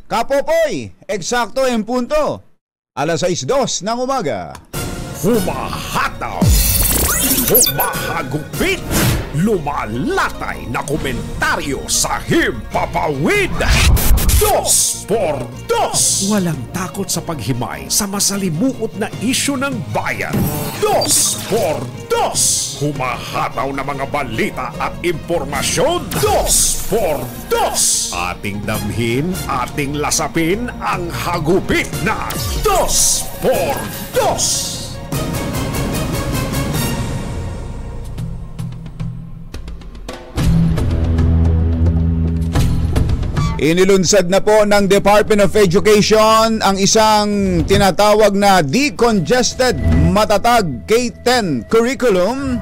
Kapopoy, eksakto en punto. Alas 6:02 ng umaga. Humahataw, humahagupit, lumalatay na komentaryo sa Himpapawid. 2x2. Walang takot sa paghimay sa masalimuot na isyu ng bayan. 2x2. Humahataw na mga balita at impormasyon. 2x2. Ating damhin, ating lasapin ang hagupit na 2x2. Inilunsad na po ng Department of Education ang isang tinatawag na Decongested Matatag K-10 curriculum.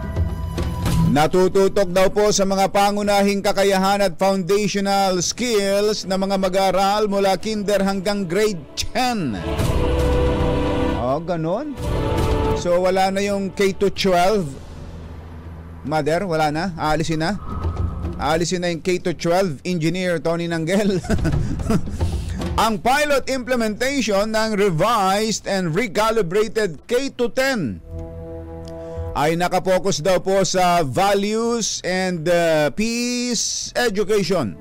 Natututok daw po sa mga pangunahing kakayahan at foundational skills ng mga mag-aaral mula kinder hanggang grade 10. Oh, ganon. So wala na yung K-12. Mother, wala na? Aalisin na? Aalisin na yung K-12, Engineer Tony Nanggel. Ang pilot implementation ng revised and recalibrated K-10 ay nakapokus daw po sa values and peace education.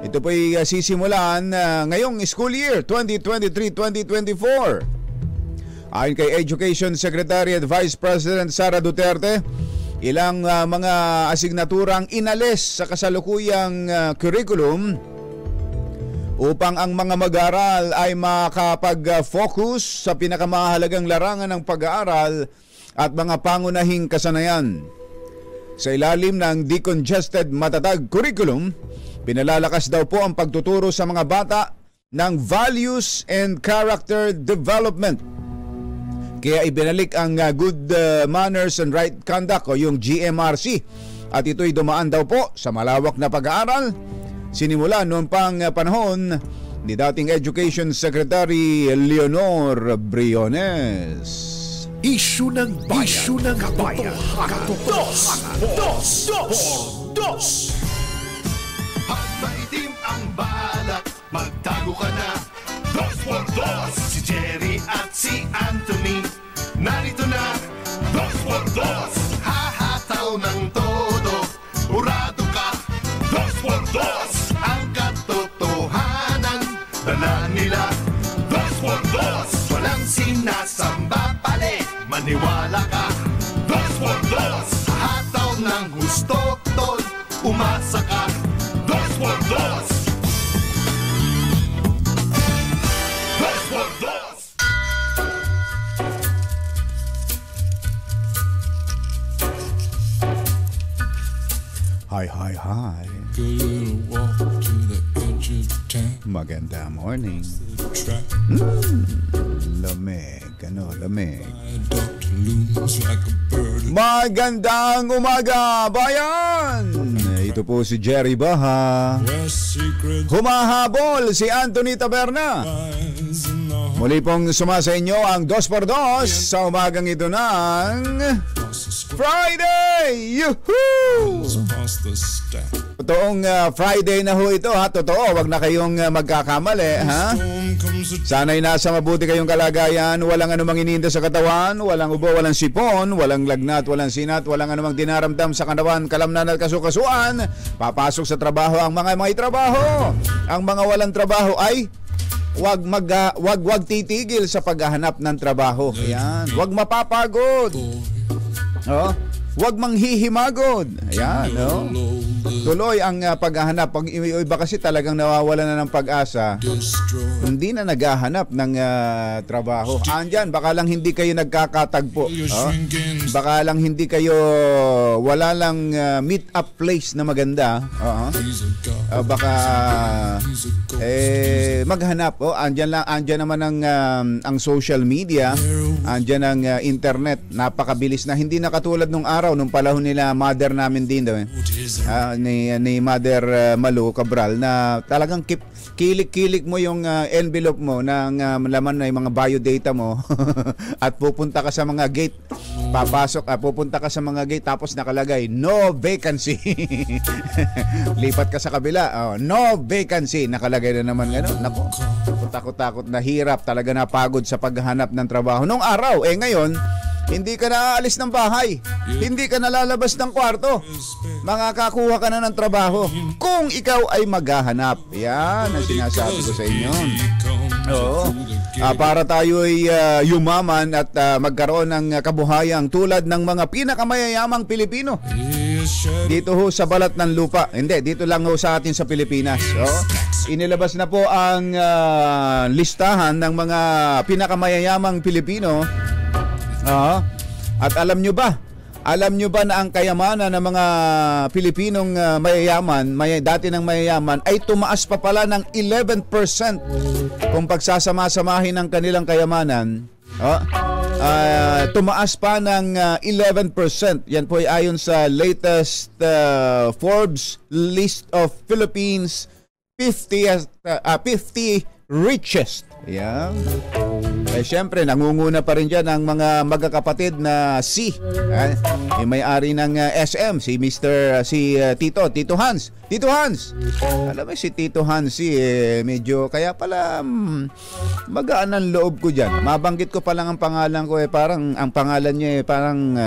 Ito po ay sisimulan ngayong school year 2023-2024. Ayon kay Education Secretary at Vice President Sara Duterte, ilang mga asignaturang inalis sa kasalukuyang curriculum upang ang mga mag-aaral ay makapag-focus sa pinakamahalagang larangan ng pag-aaral at mga pangunahing kasanayan. Sa ilalim ng Decongested Matatag Curriculum, pinalalakas daw po ang pagtuturo sa mga bata ng values and character development. Kaya ibinalik ang Good Manners and Right Conduct o yung GMRC at ito'y dumaan daw po sa malawak na pag-aaral. Sinimula noong pang panahon ni dating Education Secretary Leonor Briones. Isyu ng bayan, isyu ng kabayan, dos. Maitim ang balak, magtago ka na. 2x2. Si Jerry at si Anthony, narito na. 2x2. Hahataw ng todo, urado ka. 2x2. Ang katotohanan, dala nila. 2x2. Walang sinasamba pali, maniwala ka. 2x2. Hahataw ng gusto, tol, umasa ka. 2x2. Hi. Maganda morning. Lamig. Magandang umaga, bayan! Ito po si Jerry Baha. Humahabol si Anthony Taberna. Muli pong sumasa inyo ang 2x2 sa umagang ito ng Friday! Yuhuu! Totoong Friday na ho ito, ha? Totoo, wag na kayong magkakamali, ha? Sana'y nasa mabuti kayong kalagayan, walang anumang iniinda sa katawan, walang ubo, walang sipon, walang lagnat, walang sinat, walang anumang dinaramdam sa katawan, kalamnan at kasukasuan. Papasok sa trabaho ang mga may trabaho. Ang mga walang trabaho ay wag titigil sa paghahanap ng trabaho. Ayan, wag mapapagod. Oh, wag manghihimagod. Ayan, no? Tuloy ang paghahanap. Pag iba kasi talagang nawawala na ng pag-asa, hindi na naghahanap ng trabaho. Andyan, baka lang hindi kayo nagkakatagpo. Baka lang hindi kayo, wala lang meet-up place na maganda. Baka maghanap. Andyan naman ang social media. Andyan ang internet. Napakabilis na. Hindi na katulad nung araw, nung panahon nila mother namin din daw. Ni Mother Malu Cabral, na talagang kilik-kilik mo yung envelope mo ng laman na yung mga biodata mo at pupunta ka sa mga gate, pupunta ka sa mga gate tapos nakalagay no vacancy. Lipat ka sa kabila, no vacancy, nakalagay na naman gano'n. Nako, takot-takot na hirap, talaga napagod sa paghahanap ng trabaho. Nung araw, ngayon, hindi ka na aalis ng bahay. Hindi ka nalalabas ng kwarto. Makakakuha ka na ng trabaho kung ikaw ay maghahanap. Yan ang sinasabi ko sa inyo. Oo. Para tayo ay yumaman at magkaroon ng kabuhayang tulad ng mga pinakamayayamang Pilipino. Dito ho sa balat ng lupa. Hindi, dito lang ho sa atin sa Pilipinas. Inilabas na po ang listahan ng mga pinakamayayamang Pilipino. At alam nyo ba na ang kayamanan ng mga Pilipinong mayayaman, dati ng mayayaman, ay tumaas pa pala ng 11% kung pagsasama-samahin ng kanilang kayamanan. Tumaas pa ng 11%. Yan po ay ayon sa latest Forbes list of Philippines 50 richest. Yan. Siyempre, nangunguna pa rin dyan ang mga magkakapatid na si may-ari ng SM, si Tito Hans. Tito Hans! Alam mo, si Tito Hans, medyo, kaya pala magaan ang loob ko dyan. Mabanggit ko pa lang ang pangalan ko, parang, ang pangalan niya, parang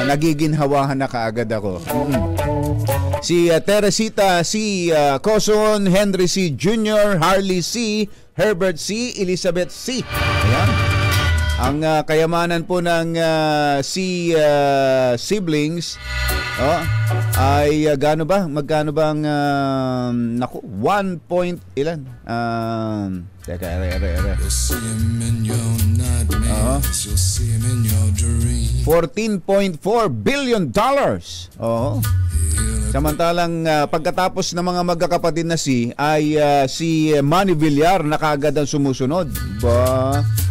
nagiginhawahan na kaagad ako. Si Teresita C. Coson, Henry C. Jr., Harley C., Herbert C., Elizabeth C. Ayan. Ang kayamanan po ng siblings ay magkano ba ang 1 point ilan? Teka, $14.4 billion. Samantalang pagkatapos ng mga magkakapatid na ay si Manny Villar na kaagad ang sumusunod.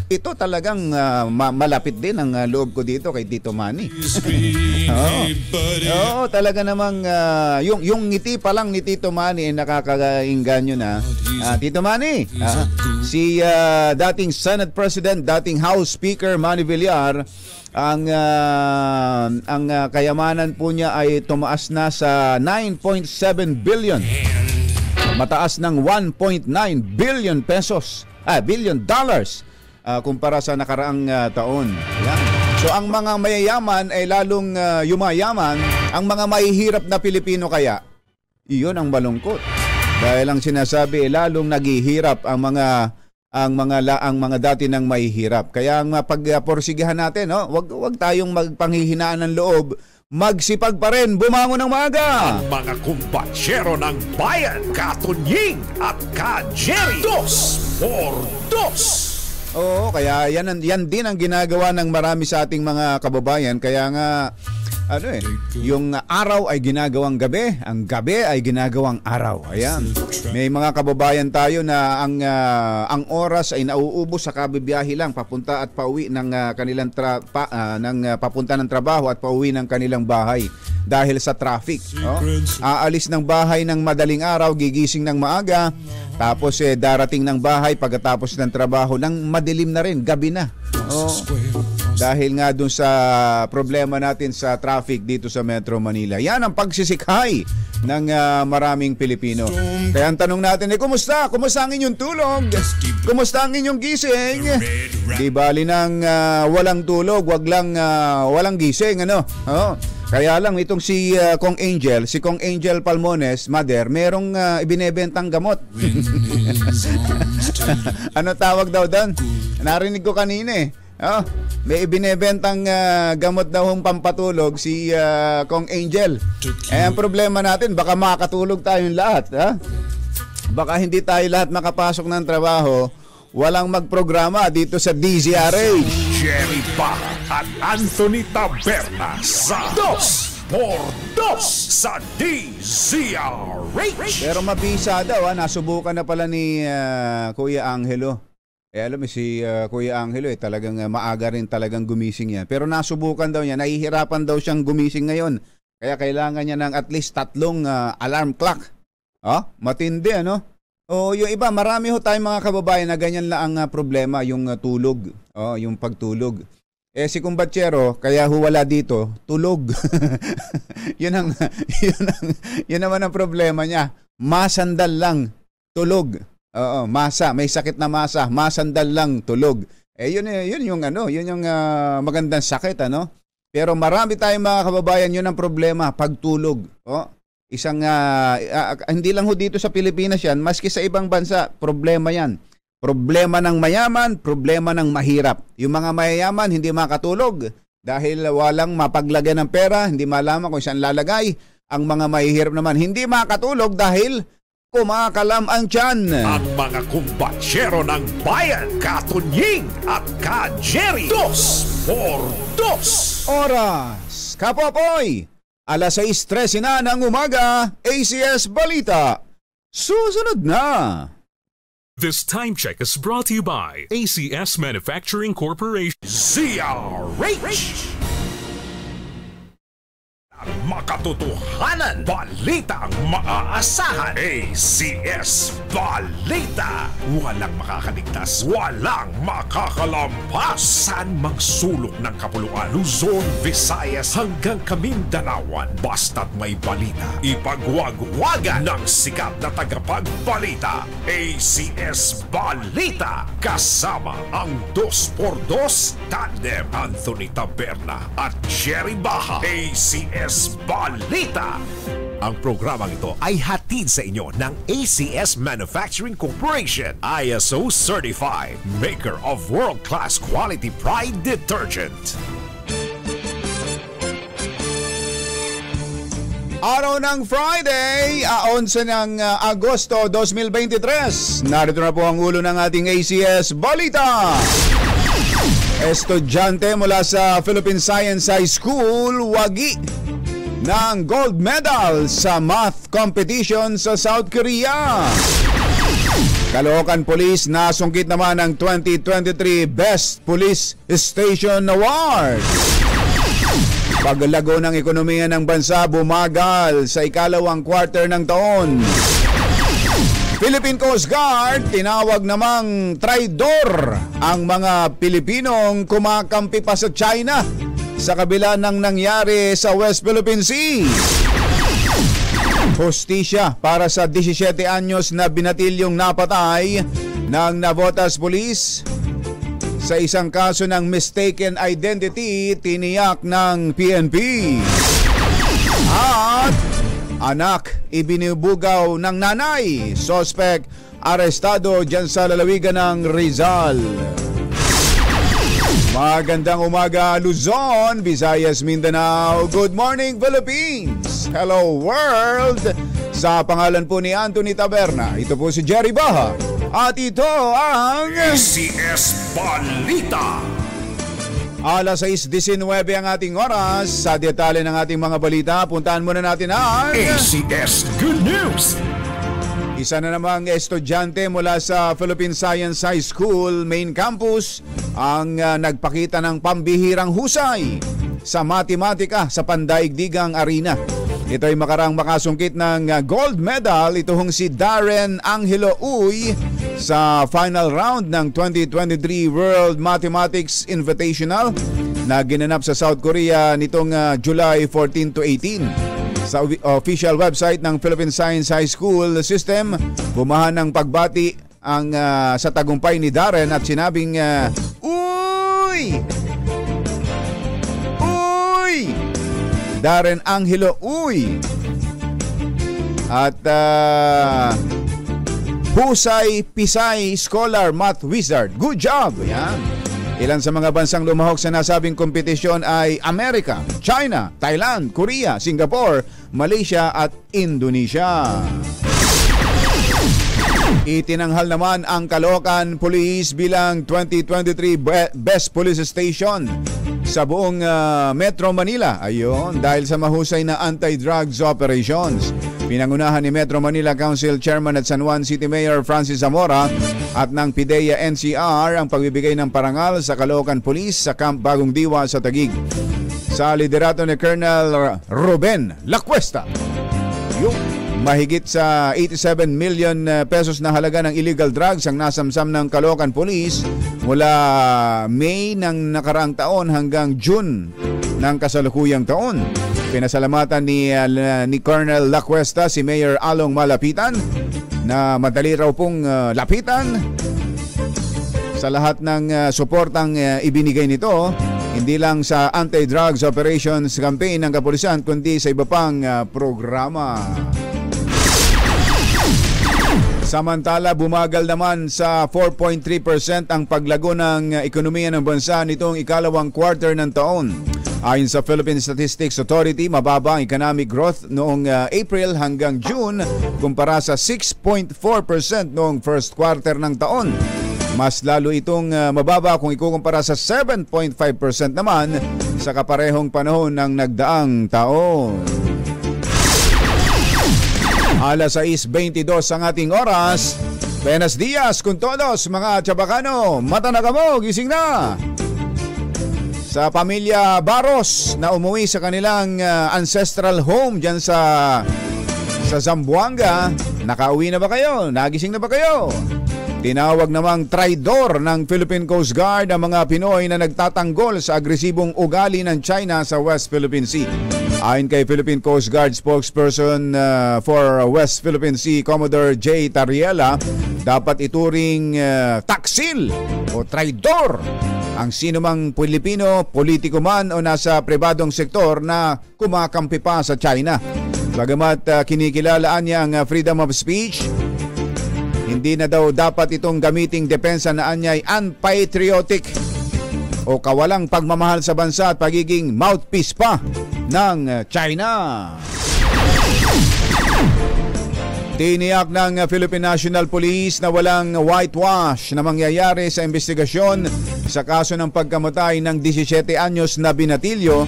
Ito talagang malapit din ang loob ko dito kay Tito Manny. Oo, talaga namang yung ngiti pa lang ni Tito Manny nakakainganyo na. Tito Manny, si dating Senate President, dating House Speaker Manny Villar, ang kayamanan po niya ay tumaas na sa 9.7 billion. Mataas ng 1.9 billion pesos. Billion dollars kumpara sa nakaraang taon. Yan. So ang mga mayayaman ay lalong yumayaman, ang mga mahihirap na Pilipino kaya, iyon ang malungkot. Dahil ang sinasabi lalong naghihirap ang mga dati nang mahihirap. Kaya ang pagporsigihan natin, wag tayong magpanghihinaan ng loob. Magsipag pa rin, bumangon ng maaga. Ang mga kumbatsero ng bayan, Katunying at Ka-Jerry, 2x2. Oo, kaya yan din ang ginagawa ng marami sa ating mga kababayan. Kaya nga, yung araw ay ginagawang gabi, ang gabi ay ginagawang araw. Ayan. May mga kababayan tayo na ang oras ay nauubos sa kabibiyahe lang papunta at pauwi ng kanilang papunta ng trabaho at pauwi ng kanilang bahay dahil sa traffic. Aalis ng bahay ng madaling araw, gigising ng maaga, tapos darating ng bahay pagkatapos ng trabaho ng madilim na rin, gabi na. Dahil nga dun sa problema natin sa traffic dito sa Metro Manila. Yan ang pagsisikhay ng maraming Pilipino. Kaya ang tanong natin kumusta? Kumusta ang inyong tulog? Kumusta ang inyong gising? Di bali ng walang tulog, wag lang walang gising, Kaya lang itong si Kong Angel Palmones, mother, merong ibinebentang gamot. Ano tawag daw doon? Narinig ko kanina may ibinebentang gamot daw hong pampatulog si Kong Angel. Ang problema natin, baka makatulog tayong lahat. Baka hindi tayo lahat makapasok ng trabaho, walang magprograma dito sa DZRH. Jerry Pa at Anthony Taberna sa 2x2 sa DZRH. Pero mabisa daw, nasubukan na pala ni Kuya Angelo. Alam mo si Kuya Angelo talagang maaga rin talagang gumising yan. Pero nasubukan daw niya, nahihirapan daw siyang gumising ngayon. Kaya kailangan niya ng at least 3 alarm clock. Matindi yung iba, marami ho tayong mga kababayan na ganyan lang ang problema, yung tulog, yung pagtulog. Si kumbatsero, kaya wala dito, tulog. yun naman ang problema niya. Masandal lang, tulog. Oo, masa, may sakit na masa, masandal lang tulog. Yun yung magandang sakit, ano? Pero marami tayong mga kababayan, yun ang problema, pagtulog. Isang hindi lang ho dito sa Pilipinas yan, maski sa ibang bansa, problema yan. Problema ng mayaman, problema ng mahirap. Yung mga mayayaman hindi makatulog dahil walang mapaglagyan ng pera, hindi malaman kung saan lalagay. Ang mga mahihirap naman hindi makatulog dahil kumakalam ang tiyan. Ang mga kumbatsero ng bayan, Katunying at Ka-Jerry. 2x2. Oras, Kapopoy, 6:13 na ng umaga, ACS Balita. Susunod na. This time check is brought to you by ACS Manufacturing Corporation. ZRH. Makatotohanan, balitang maaasahan. ACS Balita. Walang makakaligtas, walang makakalampas. Saan magsulok ng kapuluan, Luzon, Visayas hanggang Kamindanawan. Basta't may balita, ipagwagwagan ng sikat na tagapagbalita. ACS Balita. Kasama ang 2x2 tandem Anthony Taberna at Jerry Baha. ACS Balita. Ang programang ito ay hatid sa inyo ng ACS Manufacturing Corporation, ISO Certified, maker of world-class quality Pride detergent. Araw ng Friday, 11 ng Agosto 2023. Narito na po ang ulo ng ating ACS Balita. Estudyante mula sa Philippine Science High School, wagi ng gold medal sa math competition sa South Korea. Caloocan Police nasungkit naman ang 2023 Best Police Station Award. Paglago ng ekonomiya ng bansa bumagal sa ikalawang quarter ng taon. Philippine Coast Guard tinawag namang traidor ang mga Pilipinong kumakampi pa sa China sa kabila ng nangyari sa West Philippine Sea. Hustisya para sa 17 anyos na binatilyong napatay ng Navotas Police sa isang kaso ng mistaken identity, tiniyak ng PNP. At anak ibinibugaw ng nanay, suspect arestado dyan sa lalawigan ng Rizal. Magandang umaga Luzon, Visayas, Mindanao. Good morning Philippines. Hello world. Sa pangalan po ni Anthony Taberna, ito po si Jerry Baha. At ito ang ACS Balita. 6:19 ang ating oras. Sa detalye ng ating mga balita, puntahan muna natin ang ACS Good News. Isa na namang estudyante mula sa Philippine Science High School Main Campus ang nagpakita ng pambihirang husay sa matematika sa Pandaigdigang Arena. Ito ay makarang makasungkit ng gold medal. Ito hong si Darren Angelo Uy sa final round ng 2023 World Mathematics Invitational na ginanap sa South Korea nitong July 14 to 18. Sa official website ng Philippine Science High School System, bumahan ng pagbati ang sa tagumpay ni Darren at sinabing, Uy! Uy! Darren Angelo Uy! At Husay Pisay Scholar Math Wizard. Good job! Yan. Ilan sa mga bansang lumahok sa nasabing kompetisyon ay Amerika, China, Thailand, Korea, Singapore, Malaysia at Indonesia. Itinanghal naman ang Caloocan Police bilang 2023 Best Police Station sa buong Metro Manila. Ayun, dahil sa mahusay na anti-drugs operations. Pinangunahan ni Metro Manila Council Chairman at San Juan City Mayor Francis Zamora at ng PIDEA NCR ang pagbibigay ng parangal sa Caloocan Police sa Camp Bagong Diwa sa Taguig. Sa liderato ni Colonel Ruben Lacuesta, yung mahigit sa 87 million pesos na halaga ng illegal drugs ang nasamsam ng Caloocan Police mula May ng nakaraang taon hanggang June ng kasalukuyang taon. Pinasalamatan ni Colonel Lacuesta si Mayor Along Malapitan na madali raw pong lapitan sa lahat ng suportang ibinigay nito, hindi lang sa anti-drugs operations campaign ng kapulisan kundi sa iba pang programa. Samantala, bumagal naman sa 4.3% ang paglago ng ekonomiya ng bansa nitong ikalawang quarter ng taon. Ayon sa Philippine Statistics Authority, mababa ang economic growth noong April hanggang June kumpara sa 6.4% noong first quarter ng taon. Mas lalo itong mababa kung ikukumpara sa 7.5% naman sa kaparehong panahon ng nagdaang taon. Alas 6:22 ang ating oras. Buenos dias con todos mga Chabacano. Mata na kamo, gising na. Sa pamilya Baros na umuwi sa kanilang ancestral home dyan sa Zamboanga, nakauwi na ba kayo? Nagising na ba kayo? Tinawag namang traidor ng Philippine Coast Guard ang mga Pinoy na nagtatanggol sa agresibong ugali ng China sa West Philippine Sea. Ayon kay Philippine Coast Guard spokesperson for West Philippine Sea, Commodore J. Tariela, dapat ituring taksil o traidor ang sinumang Pilipino, politiko man o nasa pribadong sektor na kumakampi pa sa China. Bagamat kinikilalaan niya ang freedom of speech, hindi na daw dapat itong gamiting depensa na anyay unpatriotic o kawalang pagmamahal sa bansa at pagiging mouthpiece pa ng China. Tiniyak ng Philippine National Police na walang whitewash na mangyayari sa investigasyon sa kaso ng pagkamatay ng 17 anyos na binatilyo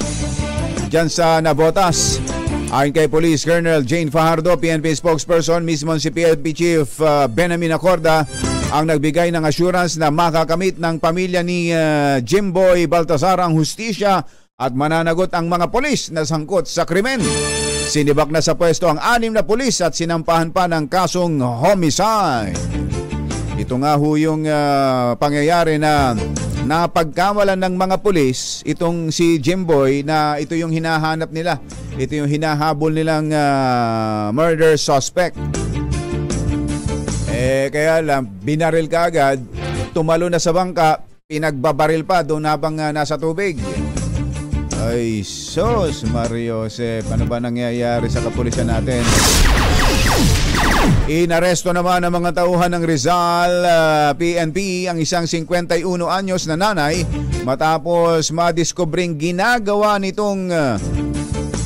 dyan sa Navotas. Ayon kay Police Colonel Jane Fajardo, PNP spokesperson, mismo si PNP Chief Benjamin Acorda ang nagbigay ng assurance na makakamit ng pamilya ni Jimboy Baltasar ang hustisya at mananagot ang mga pulis na sangkot sa krimen. Sinibak na sa pwesto ang 6 na pulis at sinampahan pa ng kasong homicide. Ito nga ho yung pangyayari na napagkamalan ng mga pulis itong si Jimboy na ito yung hinahanap nila. Ito yung hinahabol nilang murder suspect. Kaya lang, binaril ka agad, tumalo na sa bangka, pinagbabaril pa doon habang nasa tubig. Ay, sos, Mario Josep, ano ba nangyayari sa kapulisan natin? Inaresto naman ang mga tauhan ng Rizal PNP ang isang 51 anyos na nanay matapos madiskobring ginagawa nitong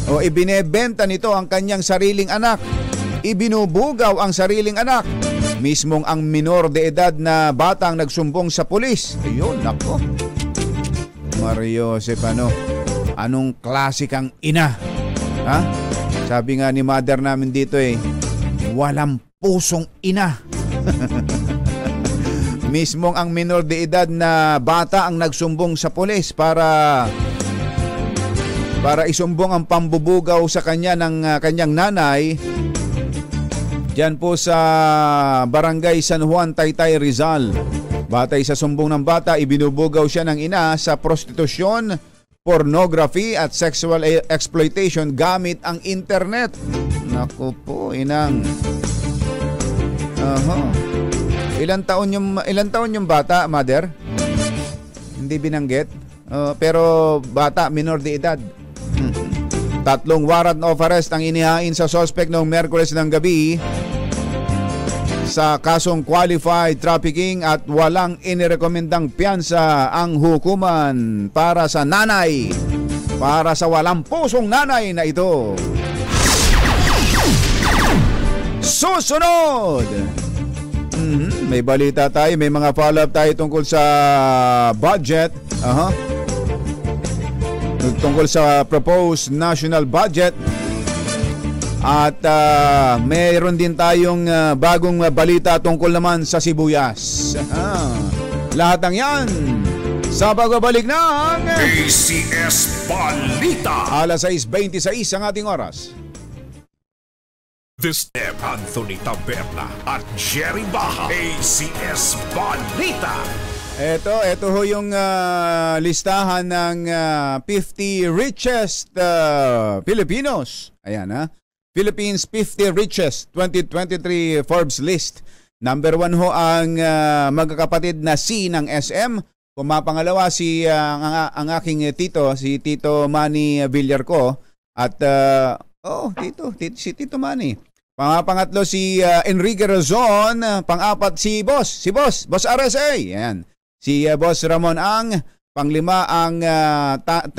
o ibinebenta nito ang kanyang sariling anak. Ibinubugaw ang sariling anak. Mismong ang minor de edad na batang nagsumbong sa pulis. Ayun, nako. Mario Josep, anong klase kang ina? Ha? Sabi nga ni mother namin dito walang pusong ina. Mismong ang minor de edad na bata ang nagsumbong sa pulis para isumbong ang pambubugaw sa kanya ng kanyang nanay diyan po sa Barangay San Juan, Taytay, Rizal. Batay sa sumbong ng bata, ibinubugaw siya ng ina sa prostitusyon, pornography at sexual exploitation gamit ang internet. Naku po, inang. Ilan taon yung bata, mother? Hindi binanggit. Pero bata, minor de edad. 3 warrant of arrest ang inihain sa suspect noong Miyerkules ng gabi sa kasong qualified trafficking at walang inirekomendang piyansa ang hukuman para sa nanay, para sa walang pusong nanay na ito. Susunod! May balita tayo, may mga follow-up tayo tungkol sa budget. Tungkol sa proposed national budget. At mayroon din tayong bagong balita tungkol naman sa sibuyas. Lahat ng yan sa pagbabalik ng ACS Balita. Alas 6:26 ang ating oras. This is Anthony Taberna at Jerry Baja. ACS Balita. Ito ho yung listahan ng 50 richest Filipinos. Ayan Philippines 50 Richest 2023 Forbes list. Number 1 ho ang magkakapatid na C ng SM. Pumapangalawa ang aking tito, si Tito Manny Villarco. At si Tito Manny. Pangatlo si Enrique Razon. Pang-apat si Boss RSA. Ayan. Si Boss Ramon Ang. Pang-5 ang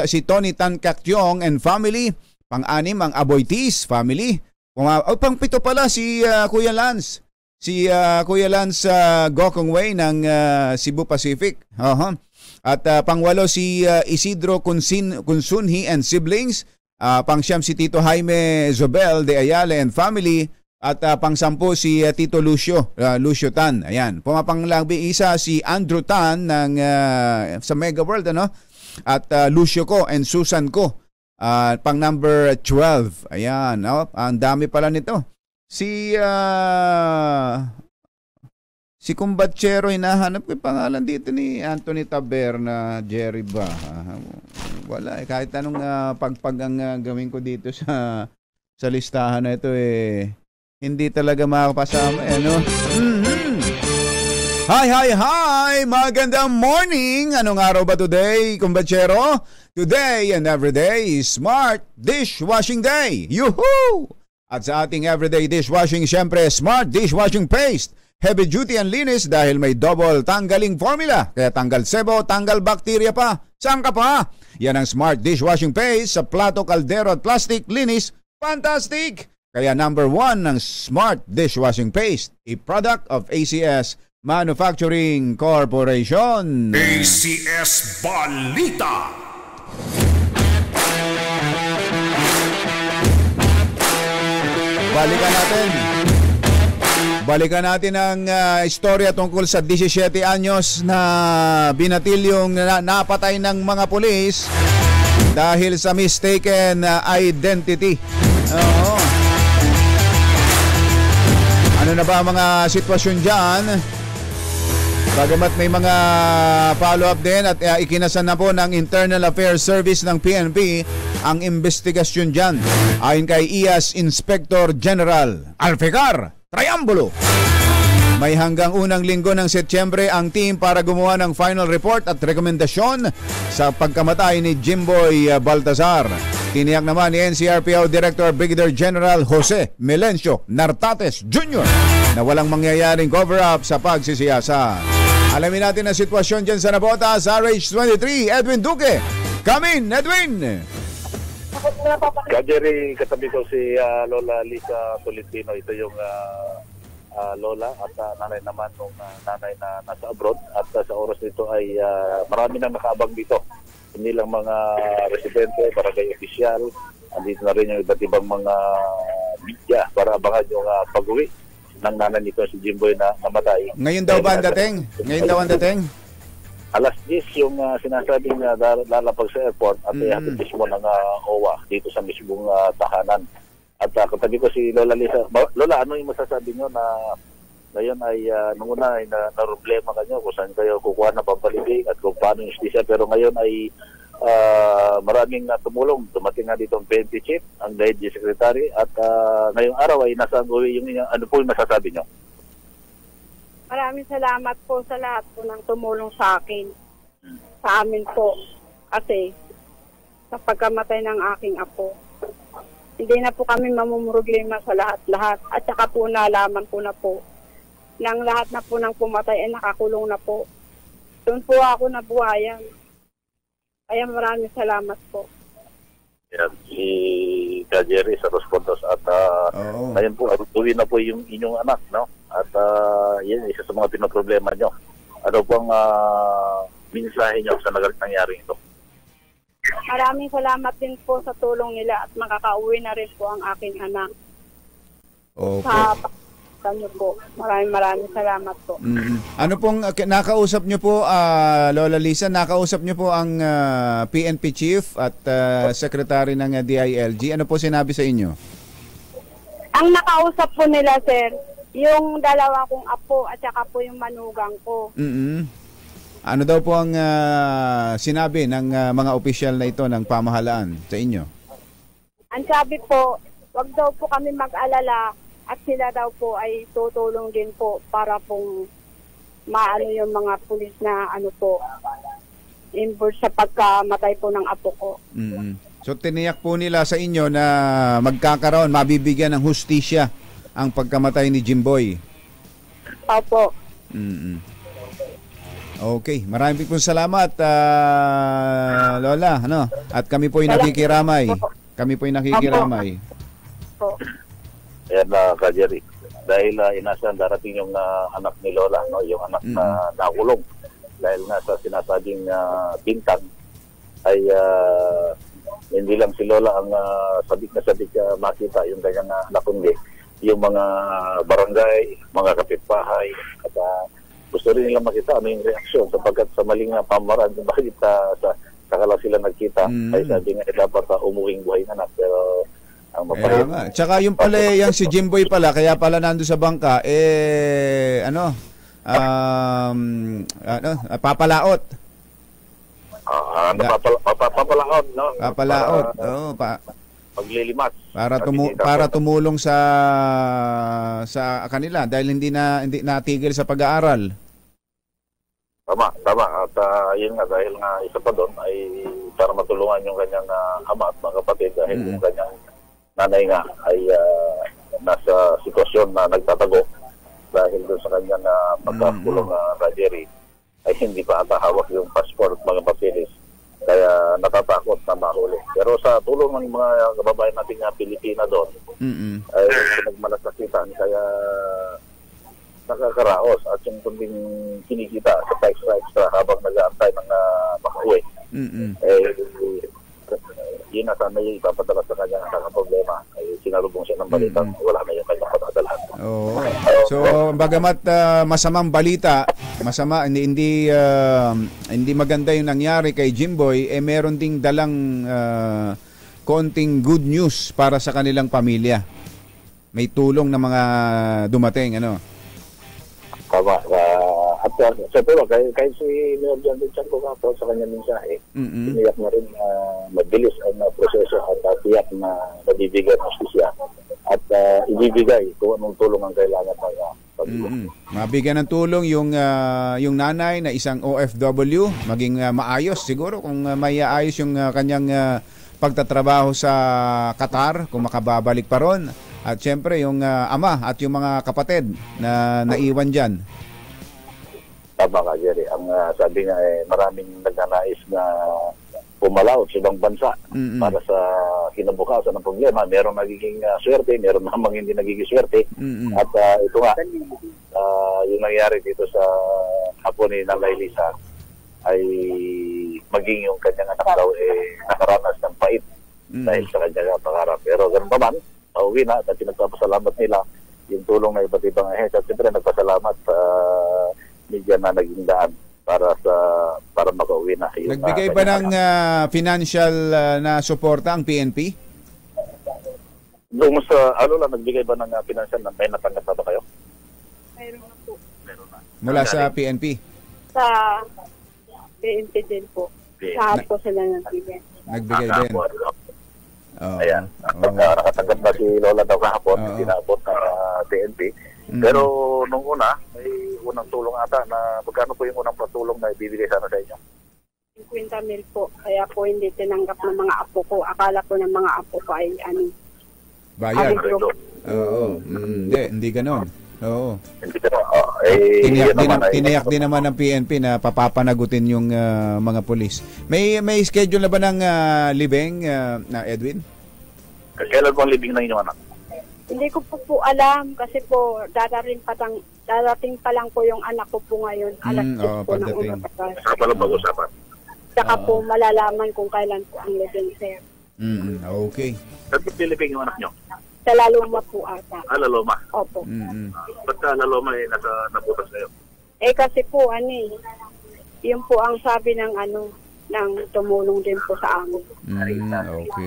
si Tony Tan Cactiong and family. Pang-6 ang Aboitis family. Pang-7 pala si Kuya Lance. Si Kuya Lance Gokong Way ng Cebu Pacific. At pang-8 si Isidro Kunsunhi and siblings. Pang-9 si Tito Jaime Zobel de Ayala and family. At pang-10 si Tito Lucio Tan. Ayan. Pumapanglabi isa si Andrew Tan ng sa Mega World, ano? At Lucio Ko and Susan Ko. Pang number 12. Ayan, ang dami pala nito. Si Kumbatsero, hinahanap ko yung pangalan dito ni Anthony Taberna, Jerry ba? Wala eh. Kahit anong pagpag ang gawin ko dito sa listahan na ito hindi talaga makakapasama no? Hi! Magandang morning! Anong araw ba today, Kumbatsero? Today and everyday is Smart Dishwashing Day! Yuhuu! At sa ating everyday dishwashing, syempre, Smart Dishwashing Paste. Heavy duty and linis dahil may double tanggaling formula. Kaya tanggal sebo, tanggal bakterya pa. Saan ka pa? Yan ang Smart Dishwashing Paste sa plato, kaldero at plastic. Linis, fantastic! Kaya number 1 ng Smart Dishwashing Paste, a product of ACS Manufacturing Corporation. ACS Balita. Balikan natin ang istorya tungkol sa 17 anyos na binatilyong napatay ng mga pulis dahil sa mistaken identity. Oo. Ano na ba ang mga sitwasyon dyan? Bagamat may mga follow-up din at ikinasan na po ng Internal Affairs Service ng PNP ang investigasyon dyan. Ayon kay IAS Inspector General Alficar Triambulo, may hanggang unang linggo ng Setyembre ang team para gumawa ng final report at rekomendasyon sa pagkamatay ni Jimboy Baltazar. Tiniyak naman ni NCRPO Director Brigadier General Jose Melencio Nartates Jr. na walang mangyayaring cover-up sa pagsisiyasa. Alamin natin ang sitwasyon dyan sa Nabotas, RH23, Edwin Duque. Come in, Edwin! Jerry, katabi ko si Lola Lisa Tolentino. Ito yung lola at nanay naman ng nanay na nasa abroad. At sa oras nito ay marami nang nakaabang dito. Hindi lang mga residente, barangay opisyal. Andito na rin yung iba't ibang mga media para abangan yung pag-uwi ng nanay nito, si Jimboy na namatay. Ngayon daw ba ang dating? Alas 10 yung sinasabing lalapag sa airport at ihatid mismo ng OWA dito sa mismong tahanan. At katabi ko si Lola Lisa. Lola, ano yung masasabi nyo na ngayon ay nung una ay na-problema kanyo kung saan kayo kukuha ng pampalitig at kung paano yung justisya, pero ngayon ay maraming tumulong. Dumating nga dito ang PNP Chief, ang DIG Secretary, at ngayong araw ay nasa uwi yung ano po yung masasabi nyo? Maraming salamat po sa lahat po ng tumulong sa akin. Sa amin po. Kasi sa pagkamatay ng aking apo, hindi na po kami mamumroblema sa lahat-lahat. At saka po nalaman ko na po nang lahat na po ng pumatay ay nakakulong na po. Doon po ako nabuhayan. Kaya maraming salamat po. Yan, si Jerry sa Respondos at ngayon po, uwi na po yung inyong anak, no? At yan, isa sa mga pinoproblema nyo. Ano pong mensahe nyo sa nangyari ito? Maraming salamat din po sa tulong nila at makakauwi na rin po ang aking anak. Okay. Sa nyo po. Maraming salamat po. Ano pong nakausap nyo po, Lola Lisa, nakausap nyo po ang PNP Chief at Secretary ng DILG. Ano po sinabi sa inyo? Ang nakausap po nila, sir, yung dalawa kong apo at saka po yung manugang ko. Ano daw po ang sinabi ng mga opisyal na ito ng pamahalaan sa inyo? Ang sabi po, wag daw po kami mag-alala at sila daw po ay tutulong din po para pong maano yung mga pulis na ano po, involved sa pagkamatay po ng apo ko. So tiniyak po nila sa inyo na magkakaroon, mabibigyan ng hustisya ang pagkamatay ni Jimboy. Opo. Okay, maraming pong salamat, Lola. Ano? At kami po'y nakikiramay. Kami po'y nakikiramay. Opo. Ayan na, Jerry. Dahil inasahan darating yung anak ni Lola, no? Yung anak na nakulong. Dahil nga sa sinasabing bintang ay hindi lang si Lola ang sabik na sabik makita yung kanyang anak, kundi yung mga barangay, mga kapitbahay, at gusto rin nilang makita ano yung reaksyon sapagkat sa maling pamaraan kung bakit saka lang sila nagkita ay sabi nga dapat umuwing buhay na anak, pero ang mapayag. Tsaka yung pala, yung si Jimboy pala, kaya pala nando sa bangka, papalaot. Papalaot, no? Papalaot, paglilimas. Para tumulong sa kanila dahil hindi natigil sa pag-aaral. Tama. At yun nga, dahil nga isa pa doon ay para matulungan yung kanyang ama at mga kapatid dahil yung kanyang nanay nga ay nasa sitwasyon na nagtatago dahil doon sa kanyang pagkakulong Jerry ay hindi pa ata hawak yung passport at mga papeles, kaya natatakot na mahuli. Pero sa tulong ng mga kababayan nating Pilipina doon ay nagmalasasitan, kaya nakakaraos at yung kunding kinikita sa extra habang nag-aantay ng makauwi. Yun na sana yung ipapadala sa kanya ang problema ay sinalubong siya ng balitang wala na yung kanyang patadalan. So bagamat masamang balita, hindi maganda yung nangyari kay Jimboy, meron ding dalang konting good news para sa kanilang pamilya. May tulong na mga dumating, ano? Tama. At sa tulong, kahit si Mayor John Richard po sa kanya mensahe, iniyak na rin mabilis ang proseso at tiyak na nabibigay ng justisya at ibibigay kung anong tulong ang kailangan ng pamilya. Mabigyan ng tulong yung nanay na isang OFW, maging maayos siguro kung may ayos yung kanyang pagtatrabaho sa Qatar, kung makababalik pa ron. At syempre yung ama at yung mga kapatid na naiwan dyan. Tama ka, Jerry. Ang sabi nga maraming nagnanais na pumalaot sa ibang bansa para sa kinabukasan ng problema. Meron nagiging swerte, meron namang hindi nagiging swerte. At ito nga, yung nangyari dito sa hapon ni Nanay Lisa ay maging yung kanyang anak daw nakaranas ng pait dahil sa kanyang pangarap. Pero ganun pa man, pauwi na at pinagpapasalamat nila yung tulong ng iba't ibang ahensya. At siyempre nagpasalamat sa media na naging daan para makauwi na. Nagbigay ba ng financial na suporta ang PNP? Doon sa nagbigay ba ng financial na may natanggap na ba kayo? Mayroon na po. Mula sa PNP? Sa PNP din po. Lahat po sila nagbigay. Nagbigay din. Ayan. Nakatanggap na si Lola daw kahapon, tinabot ng PNP. Pero nung una, may unang tulong ata na magkano po yung unang patulong na ibibigay sana sa inyo? 50,000 po. Kaya po hindi tinanggap ng mga apo ko. Akala po ng mga apo ko ay bayad. Hindi ganon. Oo. Tiniyak din naman ng PNP na papapanagutin yung mga pulis. May schedule na ba ng libing na Edwin? Kailan po ang libing na inyong anak? Hindi ko po alam kasi po darating pa lang po yung anak ko po ngayon. Alas 6 po ng umaga. Saka pala pag-usapan. Saka po malalaman kung kailan po ang living, sir. Okay. Saan po piliping yung anak nyo? Sa Laloma po ata. Laloma? Opo. Ba't ka Laloma nabutas kayo? Kasi po yun po ang sabi ng ng tumulong din po sa amin. Okay.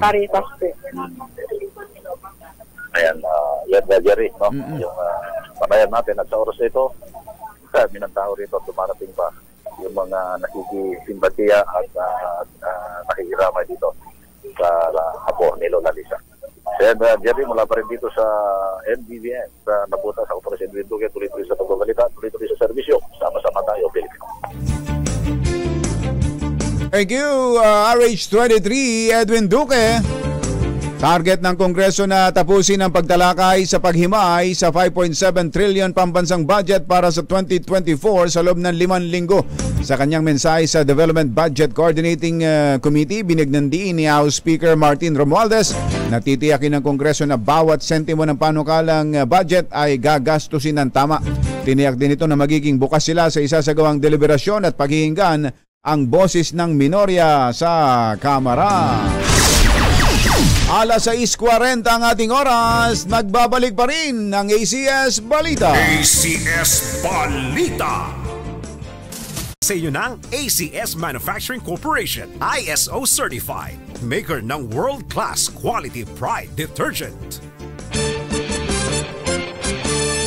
Caritas po. Ayan, yan na Jerry, no? Yung panayan natin at sa oras ito, kami ng tao rito dumarating pa yung mga nakikisimpatiya at nakikiramay dito sa apo ni Lola Lisa. And Jerry, mula pa rin dito sa NBVN, sa nabuta sa Operasyon Duque, tuloy-tuloy sa pagbabalita, tuloy-tuloy sa serbisyo. Sama-sama tayo, Pilipino. Thank you, RH23, Edwin Duque. Target ng Kongreso na tapusin ang pagtalakay sa paghimay sa 5.7 trillion pambansang budget para sa 2024 sa loob ng 5 linggo. Sa kanyang mensahe sa Development Budget Coordinating Committee, binignandiin ni House Speaker Martin Romualdez na titiyakin ng Kongreso na bawat sentimo ng panukalang budget ay gagastusin ng tama. Tiniyak din ito na magiging bukas sila sa isasagawang deliberasyon at paghihinggan ang boses ng minorya sa Kamara. Alas 6:40 ang ating oras. Nagbabalik pa rin ang ACS Balita. ACS Balita. Sa inyo ng ACS Manufacturing Corporation, ISO Certified, maker ng world-class quality pride detergent.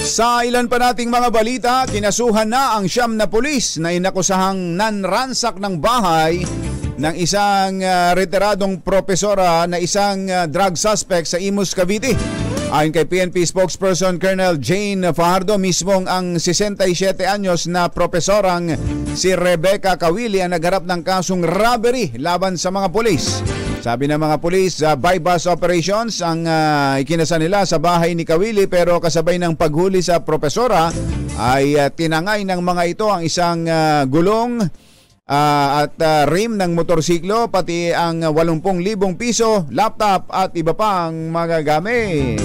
Sa ilan pa nating mga balita, kinasuhan na ang 9 na pulis na inakusahang nanransak ng bahay ng isang retiradong propesora na isang drug suspect sa Imus, Cavite. Ayon kay PNP spokesperson Colonel Jane Fajardo, mismong ang 67 anyos na propesorang si Rebecca Kawili ang nagharap ng kasong robbery laban sa mga pulis. Sabi ng mga pulis, bypass operations ang ikinasa nila sa bahay ni Kawili, pero kasabay ng paghuli sa propesora ay tinangay ng mga ito ang isang gulong at rim ng motorsiklo, pati ang 80,000 piso, laptop at iba pang magagamit.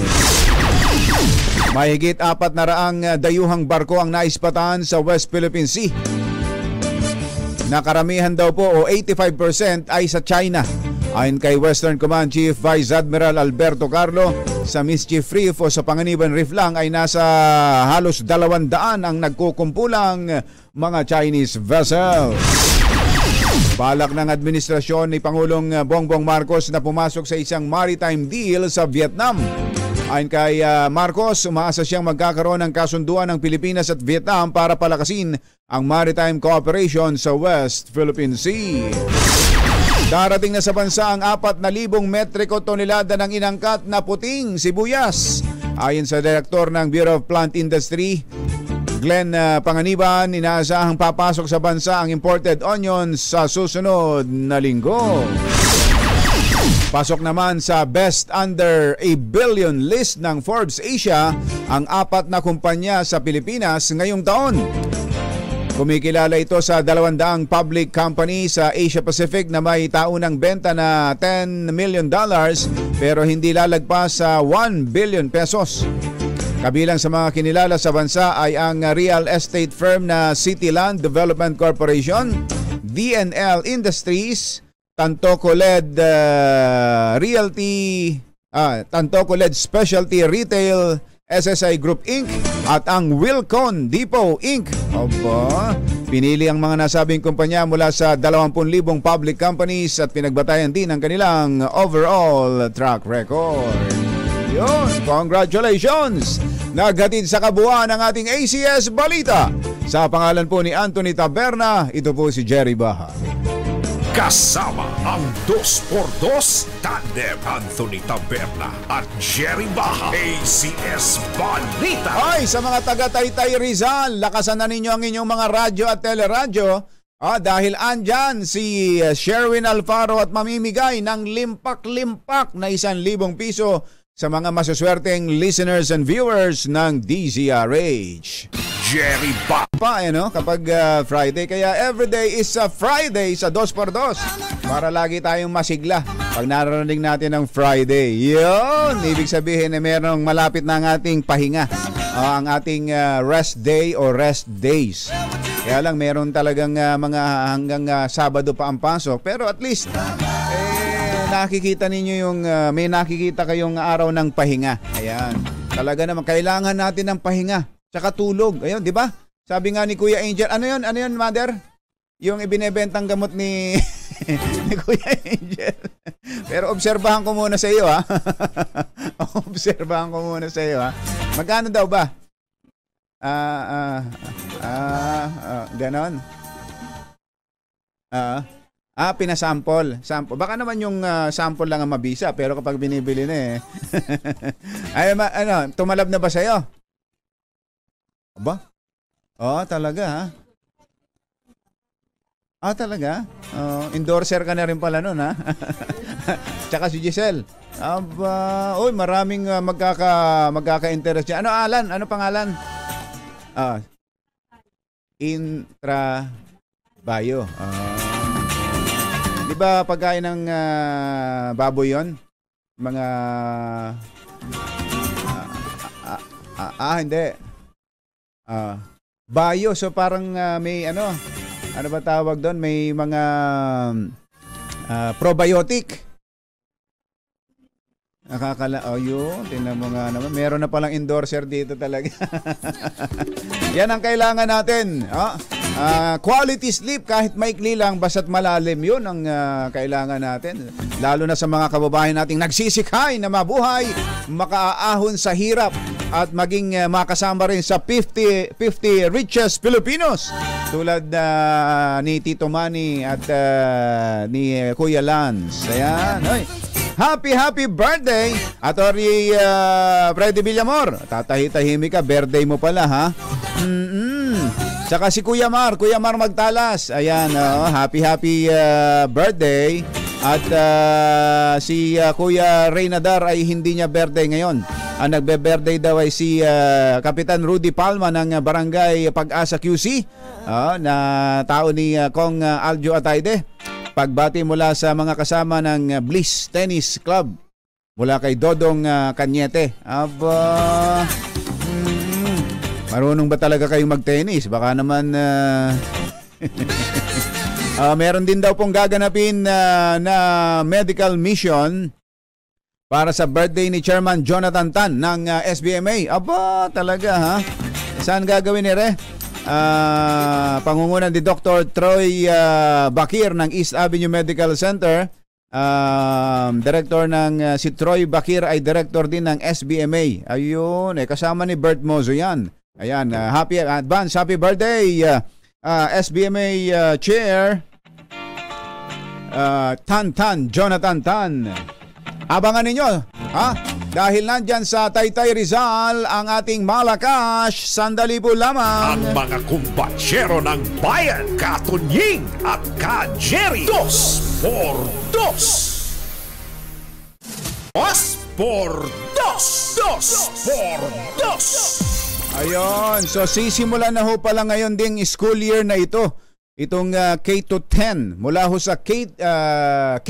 Mahigit 400 dayuhang barko ang naispatan sa West Philippine Sea. Nakaramihan daw po o 85% ay sa China. Ayon kay Western Command Chief Vice Admiral Alberto Carlo, sa Mischief Reef o sa Panganiban Reef lang ay nasa halos 200 ang nagkukumpulang mga Chinese vessels. Balak ng administrasyon ni Pangulong Bongbong Marcos na pumasok sa isang maritime deal sa Vietnam. Ayon kay Marcos, umaasa siyang magkakaroon ng kasunduan ng Pilipinas at Vietnam para palakasin ang maritime cooperation sa West Philippine Sea. Darating na sa bansa ang 4,000 metriko tonelada ng inangkat na puting sibuyas. Ayon sa Direktor ng Bureau of Plant Industry, Glenn Panganiban, inaasahang papasok sa bansa ang imported onions sa susunod na linggo. Pasok naman sa best under a billion list ng Forbes Asia ang 4 na kumpanya sa Pilipinas ngayong taon. Kumikilala ito sa 200 public company sa Asia Pacific na may taunang benta na $10 million pero hindi lalagpas sa 1 billion pesos. Kabilang sa mga kinilala sa bansa ay ang real estate firm na Cityland Development Corporation, DNL Industries, Tantocoled Tantocoled Specialty Retail, SSI Group Inc. at ang Wilcon Depot Inc. Opo, pinili ang mga nasabing kumpanya mula sa 20,000 public companies at pinagbatayan din ang kanilang overall track record. Yun, congratulations! Naghatid sa kabuuan ng ating ACS Balita. Sa pangalan po ni Anthony Taberna, ito po si Jerry Baha. Kasama ang 2x2 tandem Anthony Taberna at Jerry Baha. ACS Balita. Ay, sa mga taga-Taytay Rizal, lakasan na ninyo ang inyong mga radyo at teleradyo. Dahil andyan si Sherwin Alfaro at mamimigay ng limpak-limpak na 1,000 piso sa mga masuswerteng listeners and viewers ng DZRH. Jerry Baha. Kapag Friday, kaya everyday is a Friday sa 2x2 para lagi tayong masigla pag naririnig natin ng Friday. Yun, ibig sabihin na merong malapit na ang ating pahinga, ang ating rest day o rest days. Kaya lang meron talagang mga hanggang Sabado pa ang pasok, pero at least nakikita ninyo yung may nakikita kayong araw ng pahinga. Ayan. Talaga naman kailangan natin ng pahinga, tsaka tulog. Ayun, 'di ba? Sabi nga ni Kuya Angel, ano 'yun, mother? Yung ibinebentang gamot ni ni Kuya Angel. Pero obserbahan ko muna sa iyo, ha. Obserbahan ko muna sa iyo, ha. Magkano daw ba? Ganon. Pinasample. Sample. Baka naman yung sample lang ang mabisa, pero kapag binibili na Ay, tumalab na ba sa'yo? Aba? Talaga ha? Talaga? Endorser ka na rin pala nun ha? Tsaka si Giselle. Aba, maraming magkaka-interest niya. Ano Alan? Ano pangalan? Intra Bio. Di ba pagkain ng baboy yon? Mga hindi. Bio, so parang may ano ba tawag doon? May mga probiotic. Yun, tingnan mo nga naman. Meron na palang endorser dito talaga. Yan ang kailangan natin. Quality sleep kahit maikli lang basta't malalim. Yun ang kailangan natin. Lalo na sa mga kababayan nating nagsisikhay na mabuhay, makaahon sa hirap at maging makasama rin sa 50 richest Filipinos. Tulad ni Tito Manny at ni Kuya Lance. Ayan. Happy birthday, Atty. Freddy Villamor. Tatahi-tahimik ka, birthday mo pala ha. Tsaka si Kuya Mar Magtalas. Ayan, happy birthday. At si Kuya Reynadar ay hindi niya birthday ngayon. Ang nagbe-birthday daw ay si Kapitan Rudy Palma ng Barangay Pag-asa QC, na tao ni Kong Aljo Atayde. Pagbati mula sa mga kasama ng Bliss Tennis Club mula kay Dodong Cañete. Aba, marunong ba talaga kayong mag-tennis? Baka naman meron din daw pong gaganapin na medical mission para sa birthday ni Chairman Jonathan Tan ng SBMA. Aba, talaga ha? Saan gagawin ni Re? Pangungunan ni Dr. Troy Bakir ng East Avenue Medical Center. Director ng si Troy Bakir ay director din ng SBMA. Ayun, kasama ni Bert Mozo yan. Ayan, happy birthday SBMA Chair Jonathan Tan. Abangan ninyo, dahil nandyan sa Taytay Rizal ang ating malakas, sandali po lamang. Ang mga kumbatsero ng bayan, Katunying at Ka-Jerry. 2x2. 2x2. Ayun, so sisimulan na ho pala ngayon ding school year na ito. Itong K-10 mula ho sa K-12,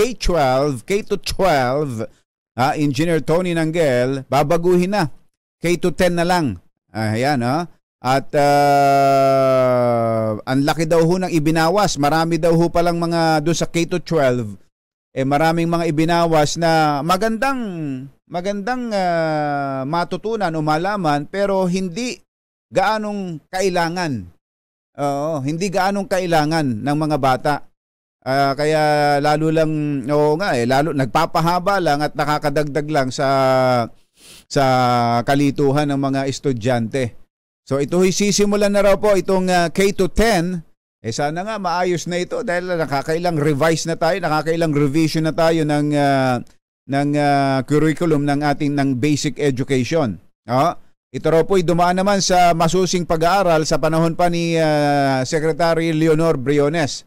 Engineer Tony Nanggel, babaguhin na. K-10 na lang. Ayan, At ang laki daw ho ng ibinawas. Marami daw ho palang mga doon sa K-12. Maraming mga ibinawas na magandang matutunan o malaman, pero hindi gaanong kailangan. Hindi gaanong kailangan ng mga bata. Kaya lalo lang, lalo nagpapahaba lang at nakakadagdag lang sa kalituhan ng mga estudyante. So ito sisimulan na raw po itong K-10. Sana nga maayos na ito dahil nakakailang revise na tayo, nakakailang revision na tayo ng curriculum ng basic education. Ito raw po ay dumaan naman sa masusing pag-aaral sa panahon pa ni Secretary Leonor Briones.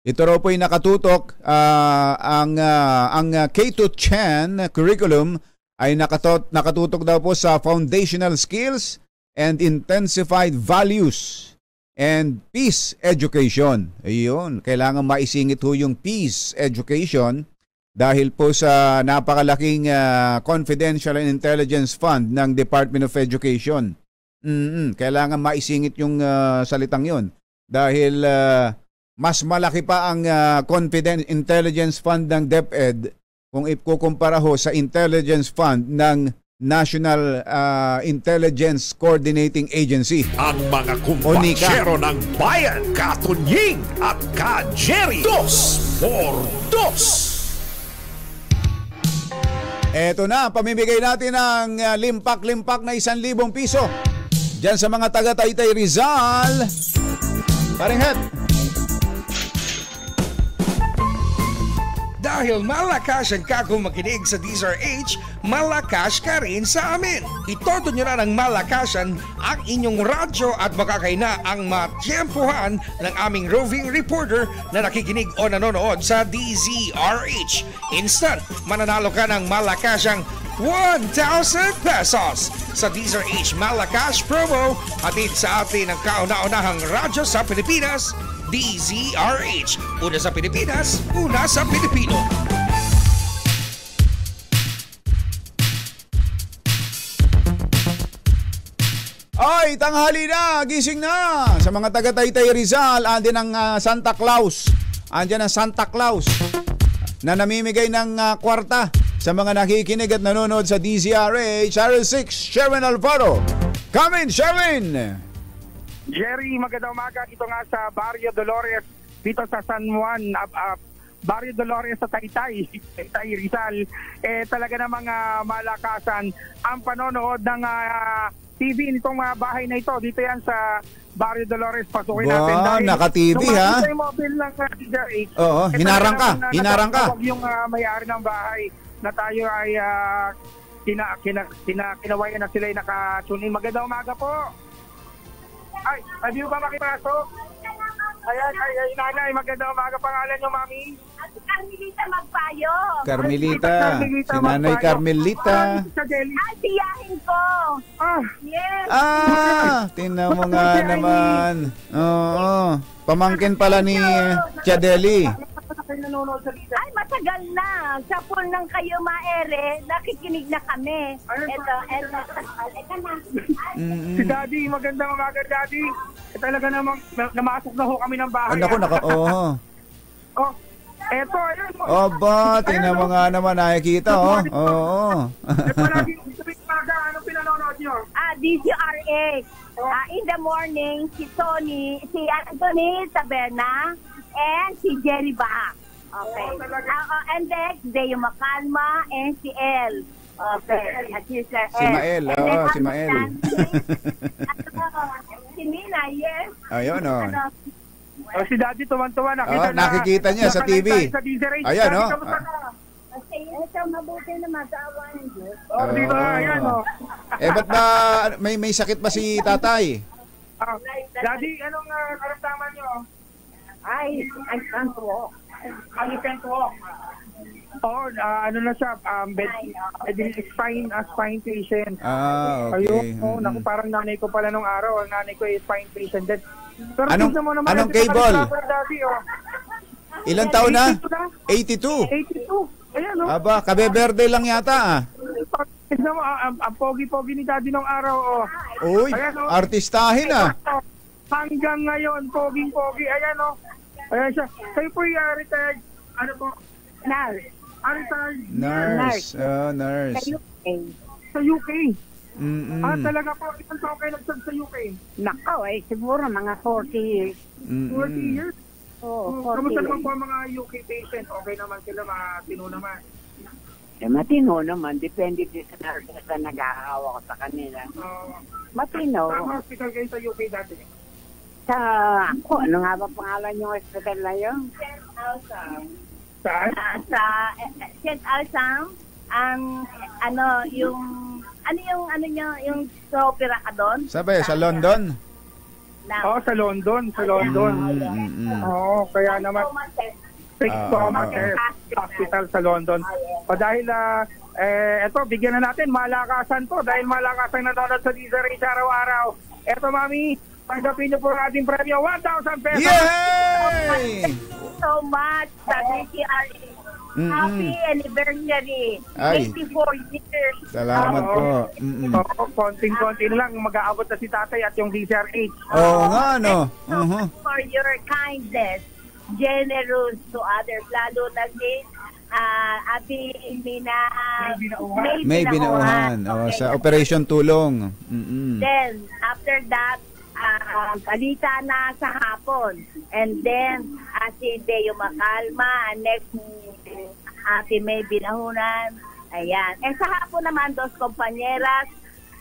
Ito raw po ay nakatutok ang K-10 curriculum ay nakatutok daw po sa foundational skills and intensified values and peace education. Ayun, kailangan maisingit ho yung peace education dahil po sa napakalaking confidential and intelligence fund ng Department of Education. Kailangan maisingit yung salitang yon dahil mas malaki pa ang intelligence fund ng DepEd kung ikukumpara ho sa intelligence fund ng National Intelligence Coordinating Agency. Ang mga kumbatsero ng bayan, Katunying at Ka-Jerry. 2x2. Eto na, pamimigay natin ng limpak-limpak na 1,000 piso. Diyan sa mga taga Taytay Rizal. Paring Het. Dahil malakas ang kakong makinig sa DZRH, malakas ka rin sa amin. Itodo nyo na ng malakasan ang inyong radyo at baka kayo na ang matiyempuhan ng aming roving reporter na nakikinig o nanonood sa DZRH. Instant, mananalo ka ng malakasang 1,000 pesos sa DZRH Malakas Promo, hatid sa atin ang kauna-unahang radyo sa Pilipinas, DZRH. Una sa Pilipinas, una sa Pilipino. Ay, tanghali na, gising na. Sa mga taga Taytay Rizal, andyan ang Santa Claus. Andyan ang Santa Claus na namimigay ng kwarta sa mga nakikinig at nanonood sa DZRH. Channel 6, Sherwin Alvaro. Come in, Sherwin! Jerry, magandang umaga. Dito nga sa Barrio Dolores, dito sa San Juan, Barrio Dolores sa Taytay Rizal. Talaga namang malakasan ang panonood ng TV nitong bahay na ito. Dito yan sa Barrio Dolores. Pasukin natin. Dahil naka-TV ha? Yung mobile ng DZRH. Oo, hinarang ka. Hinarang ka. Yung may-ari ng bahay na tayo ay kinawayan na sila ay naka-tune in. Magandang umaga po. Ay, pwede ba makipasok? Ayan, nanay, magandang umaga. Pangalan nyo, mami? Carmelita Magpayo. Carmelita. Si Nanay Carmelita. Tiyahin ko. Yes. Tingnan mo nga naman. Oo. Pamangkin pala ni Chadeli. Ay, matagal na. Sa pool ng kayo, Maere, nakikinig na kami. Ito. Halika na. Si Daddy, magandang umaga, Daddy. Talaga namang namasok na ho kami ng bahay. Oo. Oh, eto, ayun. Oba, tingnan mo nga naman, nakikita, Oo. Anong pinanonood nyo? DZRH. In the morning, si Tony, si Anthony Taberna, and si Jerry Baha. Okay. And then, Deo Macalma and si El. Okay. At si Sir Si Mael, si Mael. Si Nina, yes. Ayun, Si Daddy, tuwan-tuwa. Nakikita niya sa TV. Ayan, Ito, mabuti naman sa awa ng Diyos. Dito, ayan, ba't ba, may sakit ba si tatay? Daddy, anong karamdaman nyo? I can't walk. You can't walk. Ano na siya, spine patient. Okay. Ayun, naku, parang nanay ko pala nung araw. Ang nanay ko ay spine patient din. Pero anong cable? Ilang taon na? 82. 82. Ayan, Aba, kabeberde lang yata. Tignan mo, ang pogi-pogi ni Daddy nung araw. Uy, ayan, artistahin Hanggang ngayon, pogi-pogi. Ayan, ayan siya. Kayo po yung retired, ano po? Nurse. Retired nurse. Nurse. Sa UK. Talaga po, isang taon kayo nagsag sa UK? Nakaw, siguro mga 40 years. 40 years? Kamusta naman po ang mga UK patient? Okay naman sila, matino naman? Matino naman. Depende din sa nurse na nag-aawa ko sa kanila. Matino. Saan hospital kayo sa UK dati? Ano nga ba pangalan yung hospital na yun? Saan? Sa St. Alsam, yung sa opera ka doon? Sabi, sa London? Sa London. Kaya naman. St. Thomas Hospital sa London. Dahil, eto, bigyan na natin, malakasan to. Dahil malakasan na nanonood sa DZRH araw-araw. Eto, mami, tanggapin niyo po ang ating premyo, 1,000 pesos. Yay! Thank you so much sa DZRH. Happy anniversary. 84 years. Salamat po. Konting-konti lang mag-aabot na si tatay at yung DZRH. Oo nga, no? For your kindness, generous to others, lalo na si Ate May Binauhan. Sa Operation Tulong. Then, after that, balita na sa hapon. And then, si Deo Macalma, next Ate May Binahunan. Ayan. And sa hapon naman, dos compañeras,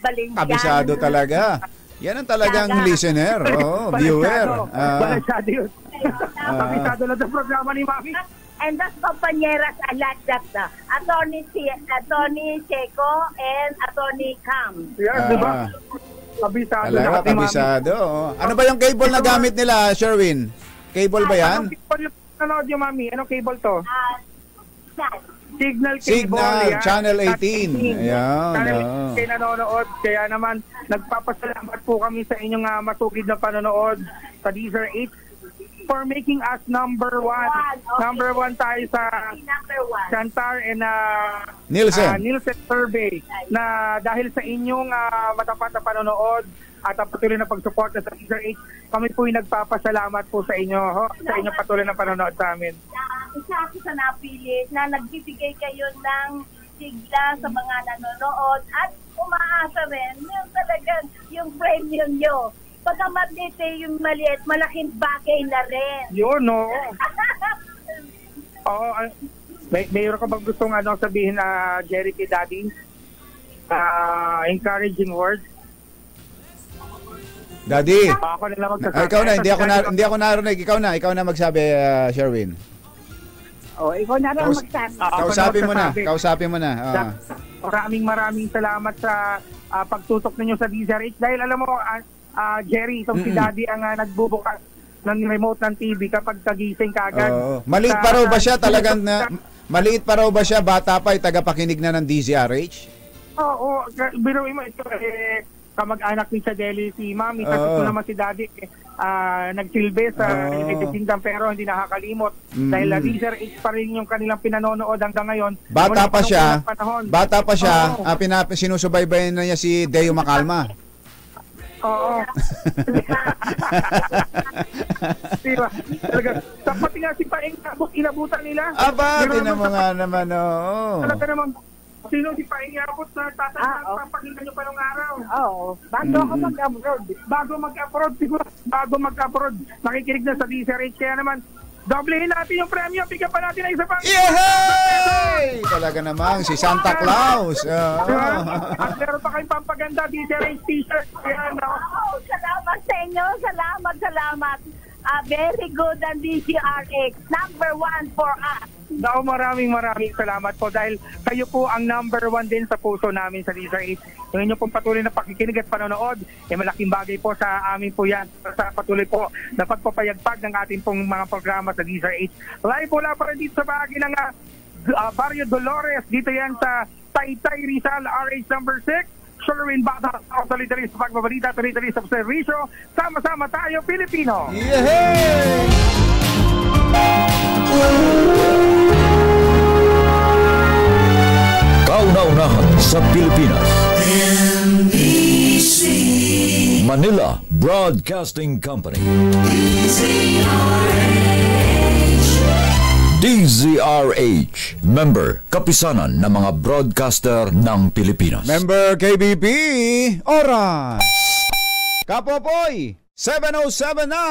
Valenciano. Kabisado talaga. Yan ang talagang listener, viewer. Balasyado yun. Kabisado lang sa programa ni Mami. And las compañeras I like that. Attorney Checo and Attorney Cam. Yes, diba? Kabisado Talaga, na kabisado. Ano ba yung cable na gamit nila, Sherwin? Cable ba yan? Anong cable yung Mami? Anong cable to? Signal cable. Signal, yan. Channel 18. Ayan. Channel 18 nanonood. Kaya naman, nagpapasalamat po kami sa inyong masugid na panonood sa Deezer 8 for making us number one. Okay. Number one tayo sa Chantar and Nielsen survey na dahil sa inyong matapat na panonood at patuloy na pagsuporta sa Deezer 8, kami po ay nagpapasalamat po sa inyo, sa inyong patuloy na panonood sa amin. Isa ako sa napili na nagbibigay kayo ng sigla sa mga nanonood at umaasa rin yung talagang yung premium nyo. Pagkamat nito yung maliit, malaking bagay na rin. Yun, no? Oo. Mayroon ka bang gustong sabihin na Jerry kay Daddy? Encouraging words? Daddy. Ako na lang magsasabi. Ikaw na, hindi ako narinig. Ikaw na magsabi, Sherwin. Ikaw na lang magsabi. Kausapin mo na. Maraming salamat sa pagtutok ninyo sa Deezer 8. Dahil alam mo, Jerry, itong si Daddy ang nagbubukas ng remote ng TV kapag kagising kagad. Maliit pa raw ba siya talagang maliit pa raw ba siya, bata pa, tagapakinig na ng DZRH? Oo, biruin mo ito, kamag-anak ni Chadeli, si Mami, kasi ito naman si Daddy, nagsilbi sa Kingdom pero hindi nakakalimot. Dahil DZRH pa rin yung kanilang pinanonood hanggang ngayon. Bata pa siya, sinusubaybayan na niya si Deo Macalma. Oo. Diba? Talaga. Pati nga si Paeng inabutan nila. Mga naman, Talaga naman, sino si Paeng inabot na tatang papakinggan nyo pa nung araw? Bago ako mag-upload. Bago mag-upload. Nakikinig na sa DZRH. Kaya naman, doblehin natin yung premyo. Bigyan pa natin na isa pang. Yehey! Talaga namang si Santa Claus. At meron pa kayong pampaganda DZRH t-shirt. Salamat sa inyo. Salamat. Very good ang DZRH. Number one for us. Maraming salamat po dahil kayo po ang number one din sa puso namin sa Deezer 8. Yung inyo pong patuloy na pakikinig at panonood, malaking bagay po sa amin po yan. Sa patuloy po na pagpapayagpag ng ating pong mga programa sa Deezer 8. Live po lang pa rin dito sa bahagi ng Barrio Dolores. Dito yan sa Taytay Rizal, RH number 6. Sherwin Bata, tuloy-tuloy sa pagbabalita, tuloy-tuloy sa servisyo. Sama-sama tayo, Pilipino! Yehey! Kauna-unahan sa Pilipinas. NBC Manila Broadcasting Company. DZRH, member kapisanan ng mga broadcaster ng Pilipinas. Member KBP, oras. Kapopoy, 7:07 na.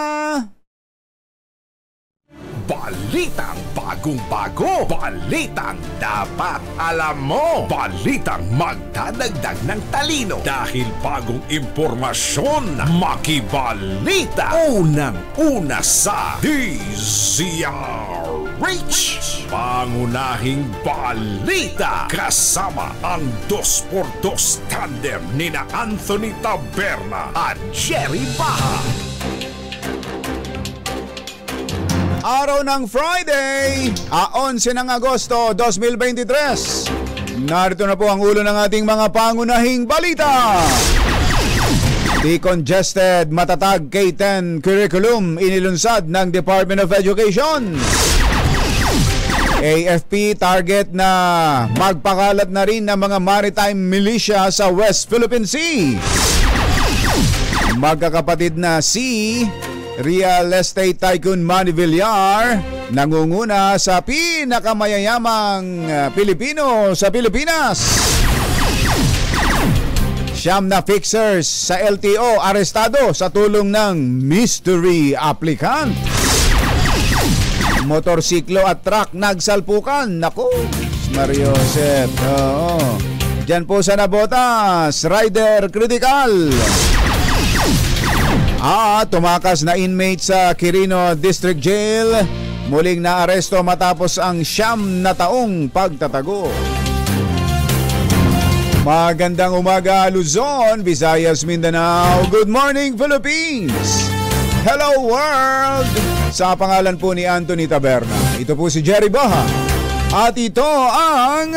Balitang bagong-bago, balitang dapat alam mo, balitang magdadagdag ng talino dahil bagong impormasyon, makibalita, unang-una sa DZRH. Pangunahing balita kasama ang 2x2 tandem nina Anthony Taberna at Jerry Baha. Araw ng Friday, 11 ng Agosto 2023. Narito na po ang ulo ng ating mga pangunahing balita. Decongested matatag K-10 curriculum inilunsad ng Department of Education. AFP target na magpakalat na rin ng mga maritime militia sa West Philippine Sea. Magkakapatid na si Real Estate Tycoon Manny Villar nangunguna sa pinakamayayamang Pilipino sa Pilipinas. Siyam na fixers sa LTO arestado sa tulong ng mystery applicant. Motorsiklo at truck nagsalpukan. Naku, Mario Josep. Diyan po sa Nabotas, Rider Critical. Tumakas na inmate sa Quirino District Jail, muling naaresto matapos ang 9 na taong pagtatago. Magandang umaga Luzon, Visayas, Mindanao. Good morning Philippines. Hello world. Sa pangalan po ni Anthony Taberna, ito po si Jerry Baha. At ito ang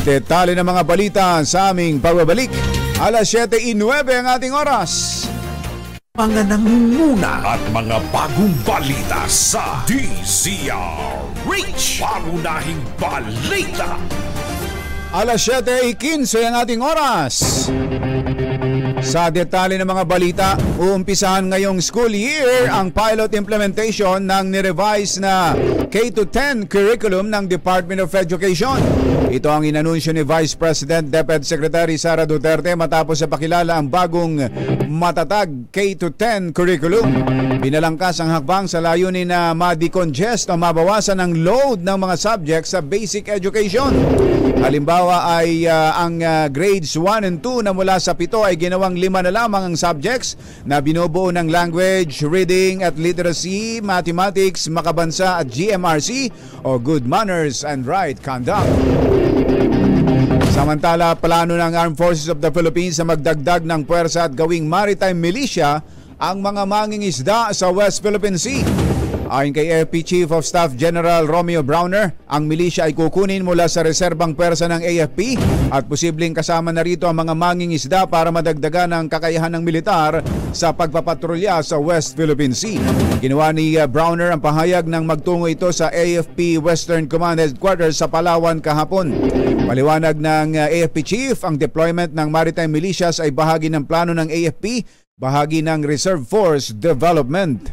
detalye ng mga balita sa aming pagbabalik. Alas 7:09 ang ating oras. Mga nangunguna at mga bagong balita sa DZRH. Pangunahing balita. Alas 7:15 ang ating oras. Sa detalye ng mga balita, uumpisahan ngayong school year ang pilot implementation ng nirevise na K-10 curriculum ng Department of Education. Ito ang inanunsyo ni Vice President DepEd Secretary Sara Duterte matapos sa pakilala ang bagong matatag K-10 curriculum. Binalangkas ang hakbang sa layunin na ma-decongest o mabawasan ang load ng mga subjects sa basic education. Halimbawa ay ang grades 1 and 2 na mula sa 7 ay ginawang 5 na lamang ang subjects na binubuo ng language, reading at literacy, mathematics, makabansa at GMRC o good manners and right conduct. Samantala, plano ng Armed Forces of the Philippines na magdagdag ng puwersa at gawing maritime militia ang mga mangingisda sa West Philippine Sea. Ayon kay AFP Chief of Staff General Romeo Browner, ang milisya ay kukunin mula sa reserbang pwersa ng AFP at posibleng kasama na rito ang mga mangingisda para madagdagan ang kakayahan ng militar sa pagpapatrolya sa West Philippine Sea. Ginawa ni Browner ang pahayag ng magtungo ito sa AFP Western Command Headquarters sa Palawan kahapon. Paliwanag ng AFP Chief, ang deployment ng maritime militias ay bahagi ng plano ng AFP, bahagi ng Reserve Force Development.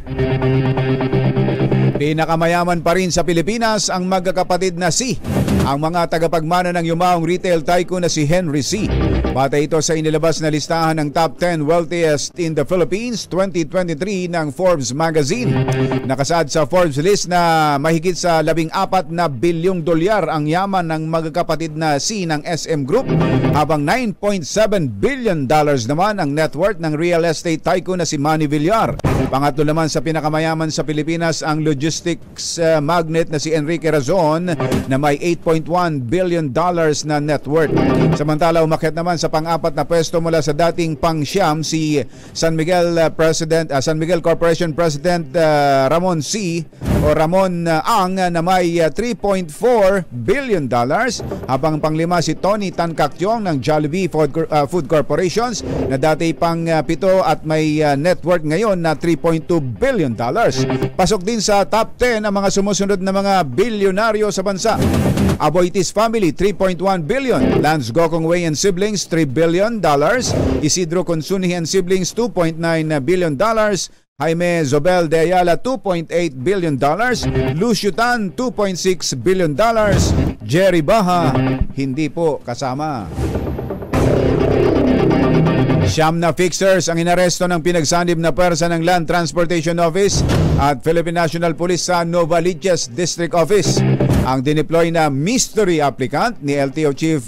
Pinakamayaman pa rin sa Pilipinas ang magkakapatid na si ang mga tagapagmana ng yumaong retail tycoon na si Henry C. Batay ito sa inilabas na listahan ng top 10 wealthiest in the Philippines 2023 ng Forbes magazine. Nakasaad sa Forbes list na mahigit sa 14 na bilyong dolyar ang yaman ng magkakapatid na C ng SM Group, habang $9.7 billion naman ang net worth ng real estate tycoon na si Manny Villar. Pangatlo naman sa pinakamayaman sa Pilipinas ang logistics magnate na si Enrique Razon na may $8.1 billion na net worth. Samantala, umakyat naman sa pang-apat na pwesto mula sa dating pang-siyam si San Miguel Corporation President Ramon C. o Ramon Ang na may $3.4 billion, habang panglima si Tony Tan Cactiong ng Jollibee Food Corporations na dati pang-7 at may net worth ngayon na $3.2 billion. Pasok din sa top 10 ang mga sumusunod na mga bilyonaryo sa bansa. Aboitiz family, $3.1 billion. Lance Gokong Wei and siblings, $3 billion. Isidro Consuni and siblings, $2.9 billion. Jaime Zobel de Ayala, $2.8 billion. Lucio Tan, $2.6 billion. Jerry Baha, hindi po kasama. Siyam na fixers ang inaresto ng pinagsanib na pwersa ng Land Transportation Office at Philippine National Police sa Novaliches District Office. Ang dineploy na mystery applicant ni LTO Chief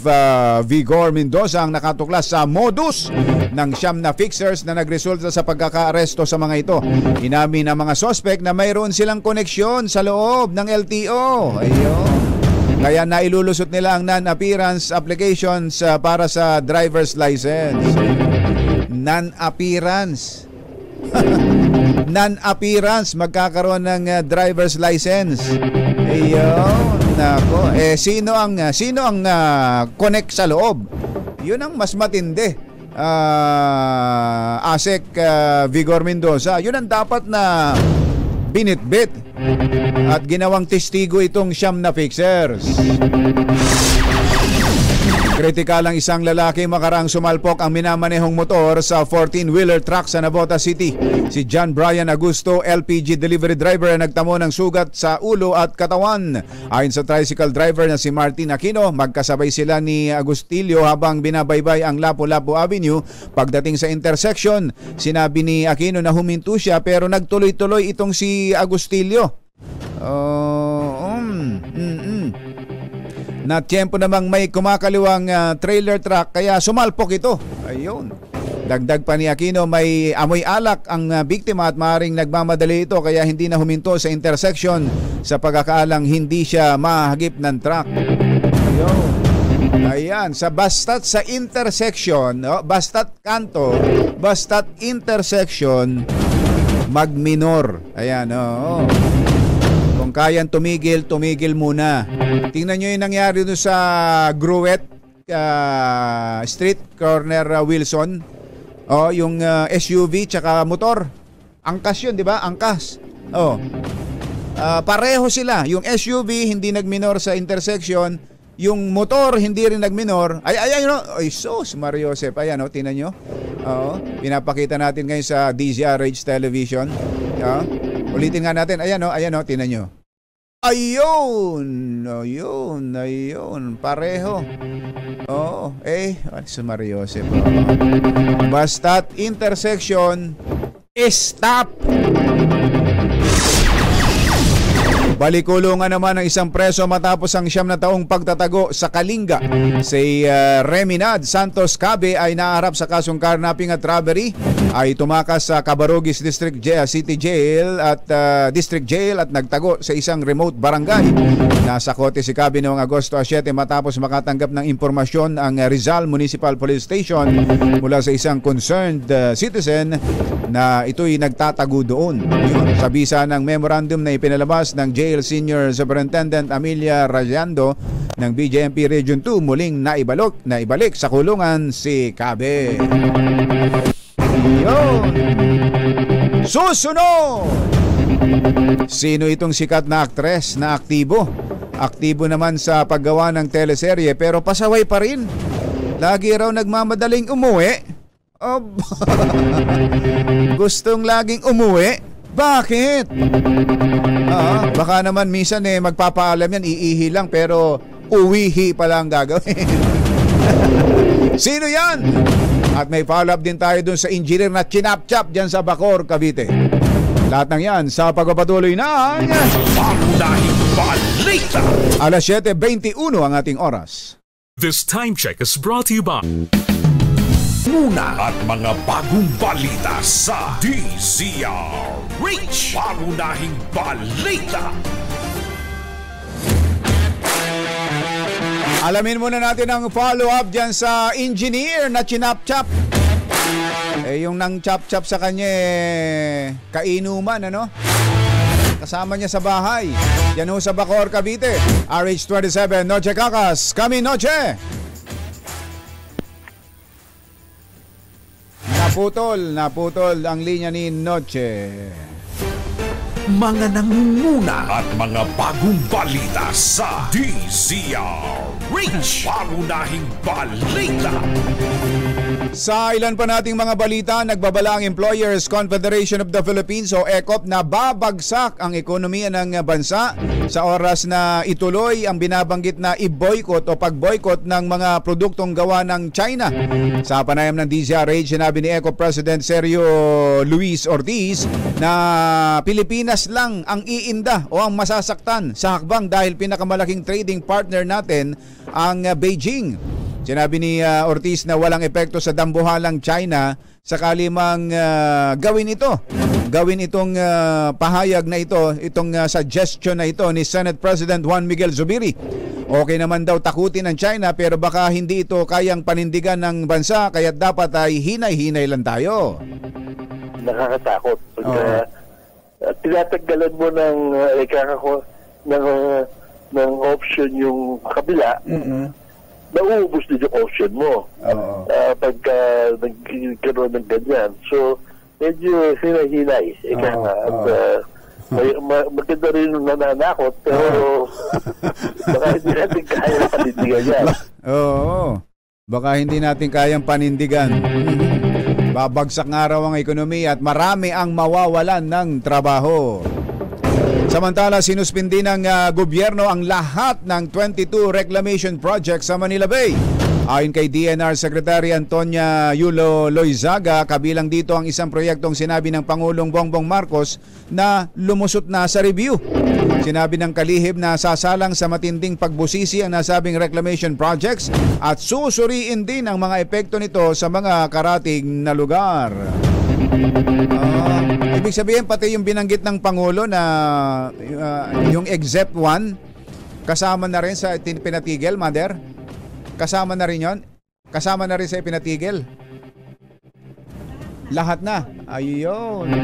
Vigor Mendoza ang nakatuklas sa modus ng siyam na fixers na nagresulta sa pagkakaaresto sa mga ito. Inamin ng mga suspect na mayroon silang koneksyon sa loob ng LTO. Ayun. Kaya nailulusot nila ang non-appearance applications para sa driver's license. Non-appearance. Non-appearance, magkakaroon ng driver's license. Ayun, nako. Sino ang connect sa loob? 'Yun ang mas matindi. ASEC Vigor Mendoza, 'yun ang dapat na binitbit at ginawang testigo itong siyam na fixers. Kritikal ang isang lalaki makaraang sumalpok ang minamanehong motor sa 14-wheeler truck sa Navotas City. Si John Brian Augusto, LPG delivery driver, ang nagtamo ng sugat sa ulo at katawan. Ayon sa tricycle driver na si Martin Aquino, magkasabay sila ni Agustilio habang binabaybay ang Lapu-Lapu Avenue. Pagdating sa intersection, sinabi ni Aquino na huminto siya pero nagtuloy-tuloy itong si Agustilio. Na tiyempo namang may kumakaliwang trailer truck kaya sumalpok ito. Ayun. Dagdag pa ni Aquino, may amoy alak ang biktima at maaaring nagmamadali ito kaya hindi na huminto sa intersection sa pagkakaalang hindi siya mahagip ng truck. Ayan, basta't sa intersection, basta't kanto, basta't intersection, magminor. Ayan, Kung kayang tumigil, tumigil muna. Tingnan nyo yung nangyari doon sa Gruet Street, corner Wilson. Yung SUV tsaka motor. Angkas yun, di ba? Angkas. Pareho sila. Yung SUV hindi nagminor sa intersection. Yung motor hindi rin nagminor. Ay sus, Mario Joseph. Ayan, tingnan nyo. Pinapakita natin ngayon sa DZRH Television. Ulitin nga natin. Ayan, tingnan nyo. Ayun. Pareho. Mario Joseph. Basta't intersection, stop. Balikulungan naman ng isang preso matapos ang 9 na taong pagtatago sa Kalinga. Si Reminad Santos Cabe ay naharap sa kasong carnapping at robbery. Ay tumakas sa Cabarugis District City Jail at District Jail at nagtago sa isang remote barangay. Nasa kote si Cabe noong Agosto 7 matapos makatanggap ng impormasyon ang Rizal Municipal Police Station mula sa isang concerned citizen na ito'y nagtatago doon. Sa bisa ng memorandum na ipinalabas ng Jail Senior Superintendent Amelia Rayando ng BJMP Region 2, muling naibalik sa kulungan si Cabe. Susunod! Sino itong sikat na aktres na aktibo? Aktibo naman sa paggawa ng teleserye pero pasaway pa rin. Lagi raw nagmamadaling umuwi. Gustong laging umuwi. Bakit? Baka naman minsan magpapaalam yan, iihi lang pero uwihi pala ang gagawin. Sino yan? At may follow-up din tayo dun sa engineer na chinap-chap dyan sa Bacor, Cavite. Lahat ng yan sa pagpapatuloy na Pangunahing Balita. Alas 7:21 ang ating oras. This time check is brought to you by Muna at mga bagong balita sa DZRH. Pangunahing Balita. Alamin muna natin ang follow-up dyan sa engineer na chinap-chap. Yung nang chap-chap sa kanya kainuman, kasama niya sa bahay. Yan ho sa Bacor, Cavite. RH27, Noche Kakas. Kami, Noche! Naputol ang linya ni Noche. Mga nangunguna at mga bagong balita sa DZRH. Pangunahing Balita. Sa ilan pa nating mga balita, nagbabala ang Employers Confederation of the Philippines o ECOP na babagsak ang ekonomiya ng bansa sa oras na ituloy ang binabanggit na i-boycott o pag-boycott ng mga produktong gawa ng China. Sa panayam ng DZRH, sinabi ni ECOP President Sergio Luis Ortiz na Pilipinas lang ang iinda o ang masasaktan sa hakbang dahil pinakamalaking trading partner natin ang Beijing. Sinabi ni Ortiz na walang epekto sa dambuhalang China sakali mang gawin itong pahayag na ito, itong suggestion na ito ni Senate President Juan Miguel Zubiri. Okay naman daw takutin ng China pero baka hindi ito kayang panindigan ng bansa kaya dapat ay hinay-hinay lang tayo. Nakakatakot. Tinatagalan mo ng option yung kabila, nauubos din yung option mo pagka nagkaroon ng ganyan. So, medyo hinay-hinay. Maganda rin yung nananakot, pero baka hindi natin kayang panindigan yan. Baka hindi natin kayang panindigan. Babagsak nga raw ang ekonomiya at marami ang mawawalan ng trabaho. Samantala, sinuspindi ng gobyerno ang lahat ng 22 reclamation projects sa Manila Bay. Ayon kay DNR Secretary Antonia Yulo Loizaga, kabilang dito ang isang proyektong sinabi ng Pangulong Bongbong Marcos na lumusot na sa review. Sinabi ng kalihim na sasalang sa matinding pagbusisi ang nasabing reclamation projects at susuriin din ang mga epekto nito sa mga karating na lugar. Ibig sabihin pati yung binanggit ng Pangulo na yung Except 1 kasama na rin sa pinatigil, Mother? Kasama na rin yon? Kasama na rin sa pinatigil? Lahat na. Ayun.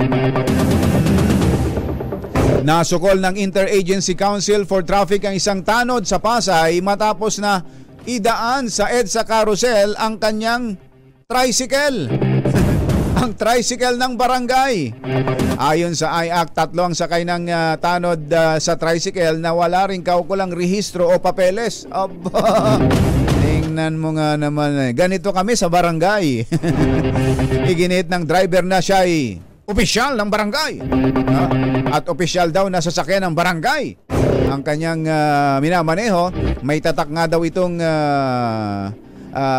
Nasukol ng Interagency Council for Traffic ang isang tanod sa Pasay matapos na idaan sa EDSA Carousel ang kanyang tricycle. Ang tricycle ng barangay. Ayon sa IAC, 3 ang sakay ng tanod sa tricycle na wala ring kaukulang rehistro o papeles. Aba, tingnan mo nga naman. Ganito kami sa barangay. Iginit ng driver na siya ay opisyal ng barangay. At opisyal daw na sasakyan ng barangay. Ang kanyang minamaneho, may tatak nga daw itong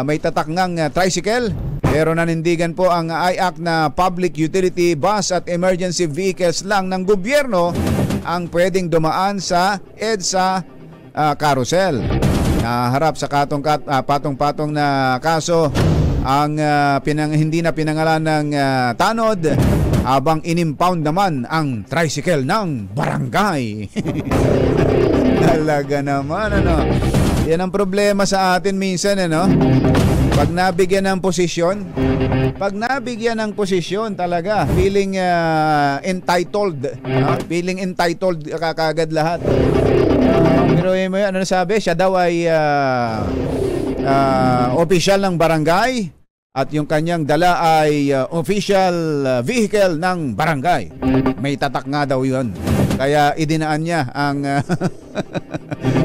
may tatak ngang tricycle. Pero nanindigan po ang IAC na public utility bus at emergency vehicles lang ng gobyerno ang pwedeng dumaan sa EDSA Carousel. Naharap sa patong-patong na kaso ang hindi na pinangalan ng tanod habang inimpound naman ang tricycle ng barangay. Talaga naman, ano? Yan ang problema sa atin minsan, ano? Pag nabigyan ng posisyon talaga, feeling entitled. Feeling entitled kagad lahat. Pero ano nasabi? Siya daw ay opisyal ng barangay at yung kanyang dala ay official vehicle ng barangay. May tatak nga daw yun. Kaya idinaan niya ang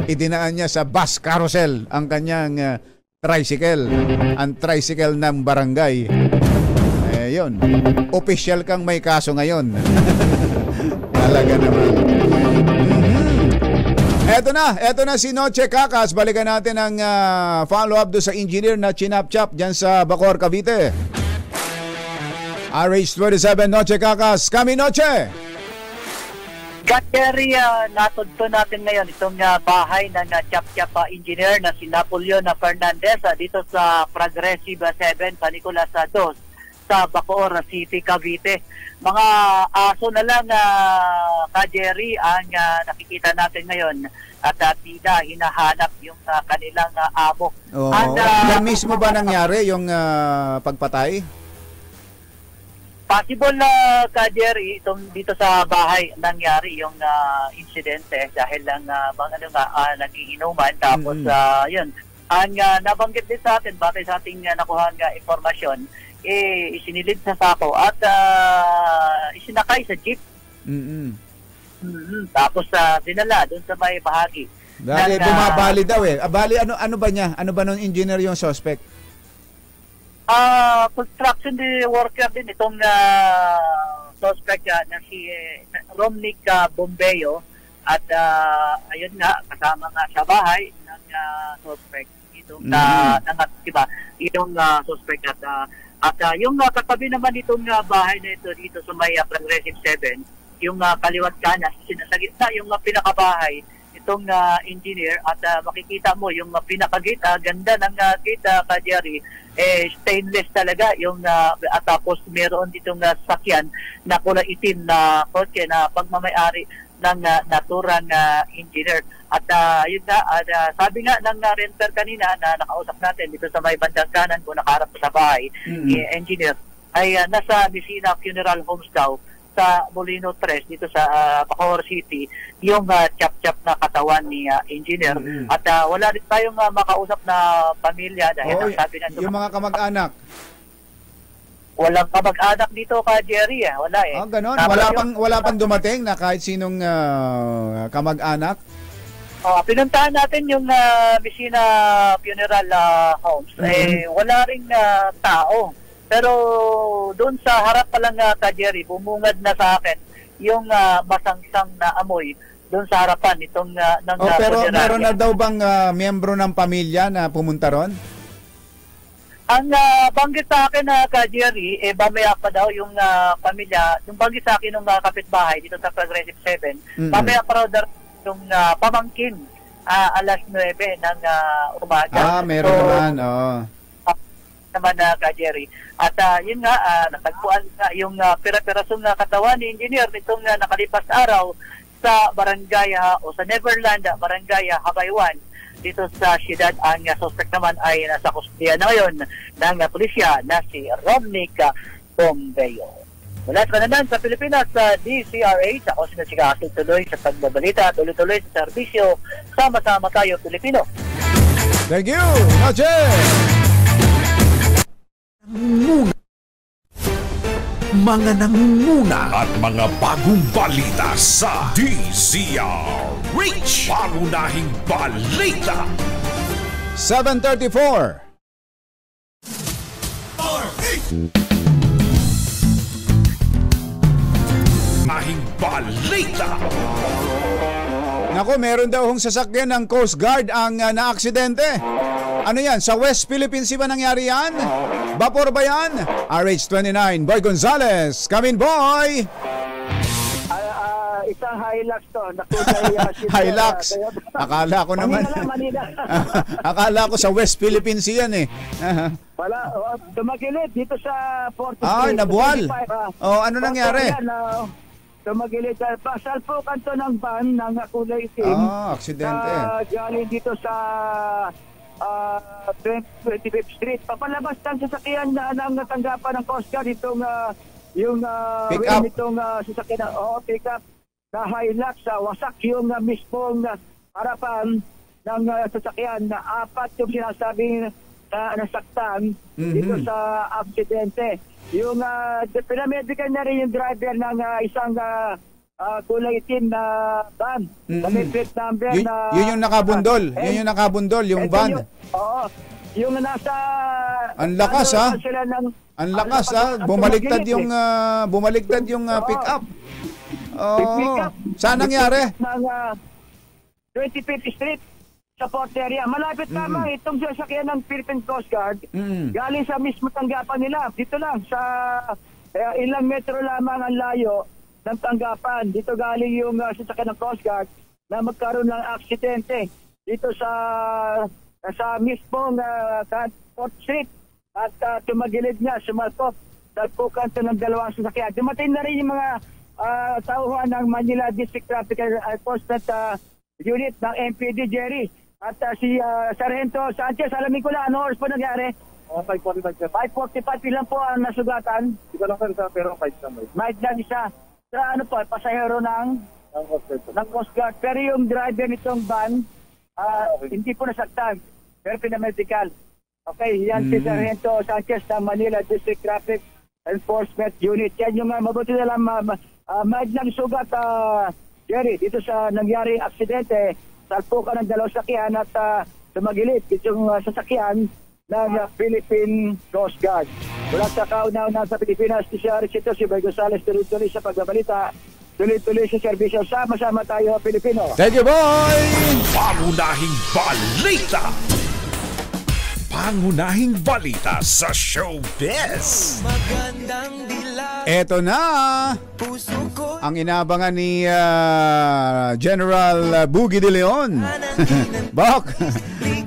idinaan niya sa bus carousel ang kanyang tricycle, ang tricycle ng barangay. Yun. Official kang may kaso ngayon. Talaga naman. Eto na si Noche Cacas. Balikan natin ang follow-up do sa engineer na chinap-chap dyan sa Bacoor, Cavite. RH27 Noche Cacas. Kami Noche! Gateri, natudto natin ngayon itong bahay ng chap-chap engineer na si Napoleon Fernandez dito sa Progressive 7, San Nicolas 2 sa Bacoor City, Cavite. Mga aso na lang, Jerry, ang nakikita natin ngayon at tila hinahanap yung kanilang amo. Yan mismo ba nangyari yung pagpatay? Possible Jerry, itong dito sa bahay nangyari yung insidente dahil lang nagiinuman tapos yun. Ang nabanggit din sa atin bakit sa ating nakuhang informasyon isinilid sa sako at isinakay sa jeep. Tapos dinala doon sa may bahagi. Dahil bumabali daw eh. Bali ano ba niya? Ano ba nung engineer yung suspect? Construction worker din itong suspect na si Romnick Bombeo at ayun nga kasama nga sa bahay ng suspect itong diba itong suspect at yung katabi naman itong bahay na ito dito sa may Progressive 7 yung kaliwat kanan sa gitna yung pinakabahay itong engineer at makikita mo yung pinakagate ganda ng gate Jerry stainless talaga yung at tapos meron ditong sakyan na kulay itim na kotse na pagmamayari ng naturang engineer at yun nga sabi nga ng renter kanina na nakausap natin dito sa may bandang kanan kung nakaharap sa bahay engineer ay nasa Messina Funeral Homes daw sa Molino 3 dito sa Bacoor City yung chap-chap na katawan ni engineer at wala rin tayong makausap na pamilya dahil ang sabi na yung mga kamag-anak walang kamag-anak dito Jerry wala ganon wala pang dumating na kahit sinong kamag-anak. Pinuntahan natin yung Messina Funeral Homes wala ring tao. Pero doon sa harap pa lang Jerry, bumungad na sa akin yung masangsang na amoy doon sa harapan itong ng pero meron na daw bang miyembro ng pamilya na pumunta ron? Ang banggit sa akin na Jerry, mamaya pa daw yung pamilya, yung banggit sa akin ng kapitbahay dito sa Progressive 7, mamaya pa raw yung pamangkin alas 9 ng umaga. Meron naman, naman na Jerry. At yun nga, natagpuan nga yung pira-pirasong katawan ni engineer nitong nakalipas araw sa barangay o sa Neverland, barangay Habaywan dito sa siyudad. Ang suspect naman ay nasa kustiya na ngayon ng pulisya na si Romnick Bombeo. Mula sa kananan sa Pilipinas, sa DCRH, ako si Nachikasin tuloy sa pagbabalita, tuloy-tuloy sa serbisyo, sama-sama tayo Pilipino. Thank you, Noche! Mga nangunguna at mga bagong balita sa DCRH. Pangunahing balita. 7:34. Pangunahing balita. Naku, meron daw hong sasakyan ng Coast Guard ang naaksidente. Ano yan? Sa West Philippine Sea ba nangyari yan? Vapor ba yan? RH29, Boy Gonzales. Come in, boy! Isang Hilux to. Hilux? Akala ko naman. Akala ko sa West Philippine Sea yan eh. Wala, tumagilid dito sa 43. Nabuwal. Ano nangyari? Tumagilid sa pasalpukan to ng van ng kulay itim. Aksidente. Galing dito sa 25th Street. Papalabas ng sasakyan na natanggapan ng Coast Guard itong yung pick-up. Itong sasakyan na pick-up na Hilux. Wasak yung mismong harapan ng sasakyan na apat yung sinasabing nasaktan dito sa aksidente. Yung pinamedical na rin yung driver ng isang kulay itim na van. May plate number na... Yun yung nakabundol. Yun yung nakabundol, yung van. Yung nasa... Ang lakas Ang lakas Bumaligtad yung pick-up. Saan nangyari? Ng 25th Street sa Port area. Malapit lamang itong sasakyan ng Philippine Coast Guard. Galing sa mismo tanggapan nila. Dito lang sa ilang metro lamang ang layo ng tanggapan. Dito galing yung sasakyan ng Coast Guard na magkaroon ng aksidente dito sa mismong Port Street at tumagilid nga, sumalpok sa kanto ng dalawang sasakyan. Dumating na rin yung mga tauhan ng Manila District Traffic Enforcement Unit ng MPD, Jerry. At si Sargento Sanchez, alamin ko lang, ano oras po nangyari? 5:45. 5:45 lang po ang nasugatan. Hindi ko lang pero 5 na may. Might lang isa. Sa pasahero ng Coast Guard. Pero yung driver nitong van, hindi po nasaktan. Pero pinamedical. Okay, yan si Sargento Sanchez ng Manila District Traffic Enforcement Unit. Yan yung mabuti na lang might lang sugat, Jerry, dito sa nangyaring aksidente. Salpukan ng dalawang sakyan at tumagilid itong sasakyan ng Philippine Coast Guard. Mula sa kauna-una sa Pilipinas, si Archito, si Boy Gonzales, tuloy-tuloy sa pagbabalita, tuloy-tuloy sa serbisyo. Sama-sama tayo, Pilipino. Thank you, boy! Pangunahing balita! Pangunahing balita sa showbiz! Eto na! Ang inabangan ni General Buggy De Leon.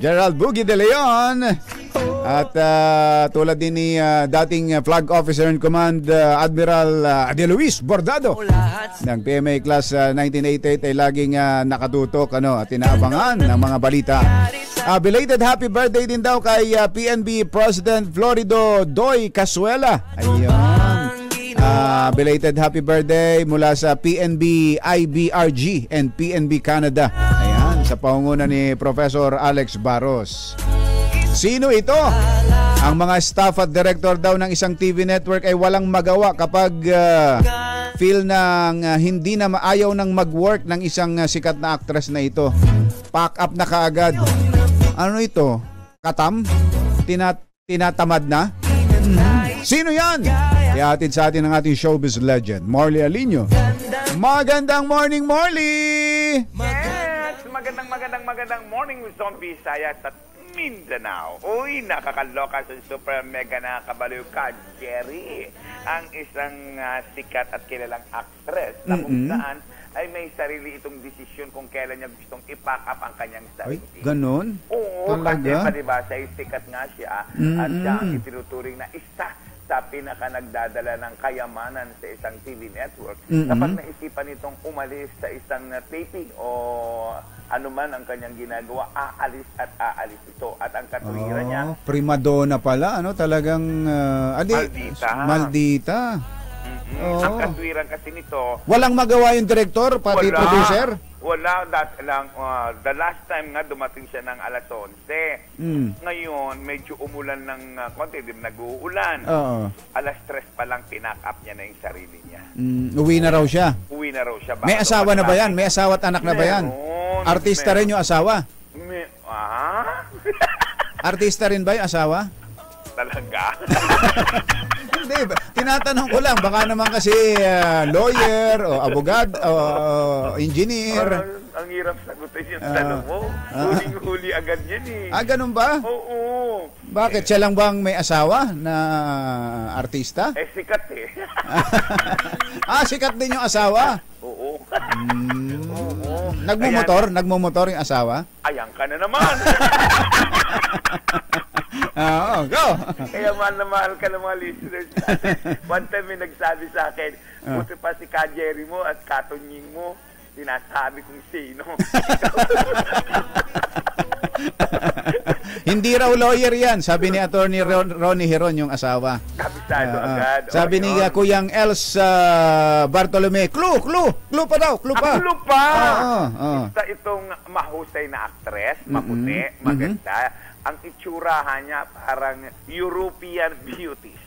General Buggy De Leon. At tulad din ni dating Flag Officer in Command Admiral Ade Luis Bordado ng PMA Class 1988 ay laging nakatutok at inaabangan ng mga balita. Belated happy birthday din daw kay PNB President Florido Doy Casuela. Ayun. Belated happy birthday mula sa PNB IBRG and PNB Canada. Ayan, sa pangunguna ni Professor Alex Barros. Sino ito? Ang mga staff at director daw ng isang TV network ay walang magawa kapag feel ng hindi na maayaw ng mag-work ng isang sikat na actress na ito. Pack up na kaagad. Ano ito? Katam? Tinatamad na? Sino yan? Ihatid sa atin ang ating showbiz legend, Morley Alinio. Magandang morning, Morley! Yes! Magandang morning, Luzon, Visayas at Mindanao. Uy, nakakaloka sa super mega nakakabaliw ka, Jerry. Ang isang sikat at kilalang actress na kung saan ay may sarili itong desisyon kung kailan niya gustong i-pack up ang kanyang sarili. Ay, ganon? Oo, talaga? kasi diba, siya sikat nga siya at siya ang itinuturing na isa sa pinaka nagdadala ng kayamanan sa isang TV network. Kapag naisipan nitong umalis sa isang taping o anuman ang kanyang ginagawa, aalis at aalis ito. At ang katwiran niya, primadonna pala, ano? Talagang maldita. Ang katwiran kasi nito, walang magawa yung director, pati producer? Wala. The last time nga dumating siya ng alas 11. Ngayon, medyo umulan ng konti, nag-uulan. Alas 3 pa lang pinack up niya na yung sarili niya. Uwi na raw siya? Uwi na raw siya. May asawa na ba yan? May asawa at anak na ba yan? Artista rin yung asawa? Artista rin ba yung asawa? Talaga? Hindi, tinatanong ko lang. Baka naman kasi lawyer o abogado o engineer. Ang hirap sagutin yung tanong mo. Huling-huli agad yan eh. Ganun ba? Oo. Bakit? Siya lang bang may asawa na artista? Sikat eh. Sikat din yung asawa? Oo. Nagmumotor yung asawa? Ayan ka na naman. Go! Kaya mahal na mahal ka ng mga listeners. One time may nagsabi sa akin, buti pa si Ka Jerry mo at Katonying mo, sinasabi kong sino. Hindi raw lawyer yan, sabi ni Attorney Ronnie Hiron yung asawa. Kabisado agad. Sabi ni Kuyang Els Bartolome, clue pa daw, clue pa. Clue pa! Isa itong mahusay na actress, maputi, maganda. Ang itsurahan niya parang European beauties.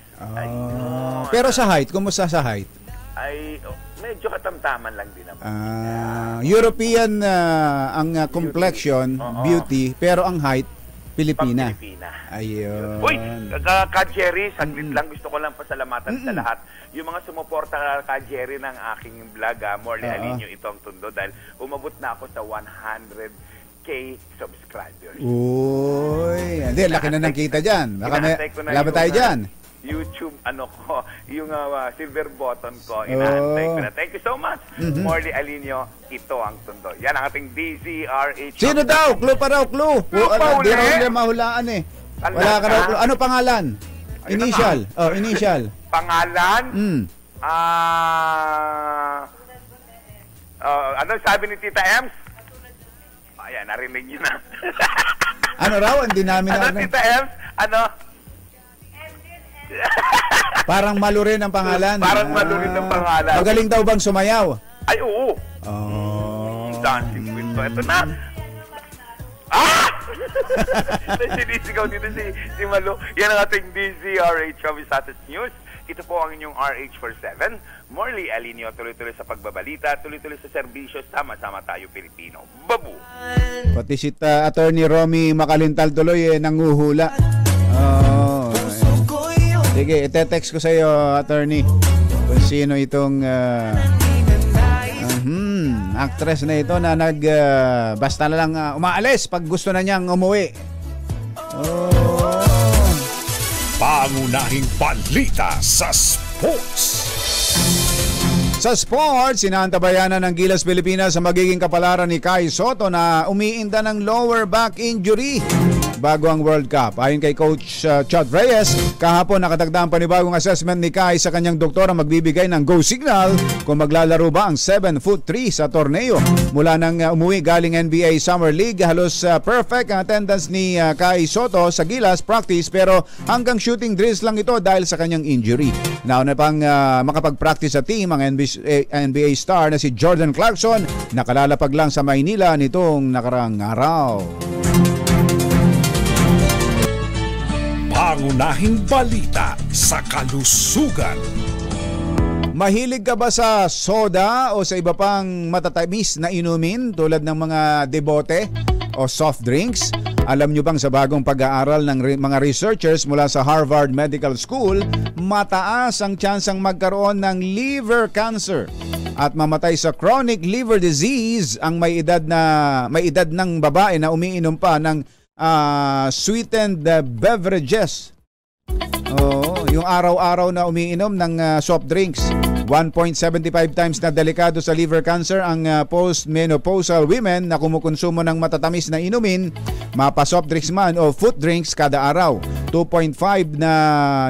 Pero sa height, kumusta sa height? Ay, medyo katamtaman lang din naman. European ang complexion, beauty, pero ang height, Pilipina. Ayun. Uy, Ka Jerry, saglit lang. Gusto ko lang pasalamatan sa lahat. Yung mga sumuporta Ka Jerry ng aking vlog, Morley Alinio, ito ang tundo dahil umabot na ako sa 100K subscribers. Uy, hindi, laki na ng kita dyan. Wala ba tayo dyan? YouTube, yung silver button ko, inaantay ko na. Thank you so much, Morley Alinio. Ito ang tundo. Yan ang ating DZRH. Sino daw? Clue pa raw, clue. Hindi raw nila mahulaan eh. Wala ka raw clue. Ano pangalan? Initial. Initial. Pangalan? Ano sabi ni Tita Ems? Ayan, narinig niyo na. Ano raw? Hindi namin Ano, Tita Ems? Ano? Parang malurin ang pangalan. Parang malurin ang pangalan. Magaling daw bang sumayaw? Ay, oo. Dancing Queen to. Ito na. Sinisigaw dito si Malo. Yan ang ating DZRH Chavisates News. Ito po ang inyong RH47. Morley Alinio, tuloy-tuloy sa pagbabalita, tuloy-tuloy sa serbisyo, sama-sama tayo Pilipino. Babu! Pati si Attorney Romy Makalintal tuloy nanguhula. Sige, ite-text ko sa iyo, Attorney, kung sino itong actress na ito na basta na lang umaalis pag gusto na niyang umuwi. Pangunahing balita sa sports. Sa sports, sinaantabayanan ng Gilas Pilipinas sa magiging kapalaran ni Kai Soto na umiinda ng lower back injury bago ang World Cup. Ayon kay Coach Chad Reyes, kahapon nakatagda ang panibagong assessment ni Kai sa kanyang doktor ang magbibigay ng go signal kung maglalaro ba ang 7'3" sa torneo. Mula nang umuwi galing NBA Summer League, halos perfect ang attendance ni Kai Soto sa Gilas practice pero hanggang shooting drills lang ito dahil sa kanyang injury. Nauna pang makapag-practice sa team ang NBA star na si Jordan Clarkson, nakalalapag lang sa Maynila nitong nakarang araw. Pangunahing balita sa kalusugan. Mahilig ka ba sa soda o sa iba pang matatamis na inumin tulad ng mga debote o soft drinks? Alam nyo bang sa bagong pag-aaral ng mga researchers mula sa Harvard Medical School, mataas ang tsansang magkaroon ng liver cancer at mamatay sa chronic liver disease ang may edad ng babae na umiinom pa ng sweetened beverages. Yung araw-araw na umiinom ng soft drinks. 1.75 times na delikado sa liver cancer ang post-menopausal women na kumukonsumo ng matatamis na inumin, mapa soft drinks man o fruit drinks kada araw. 2.5 na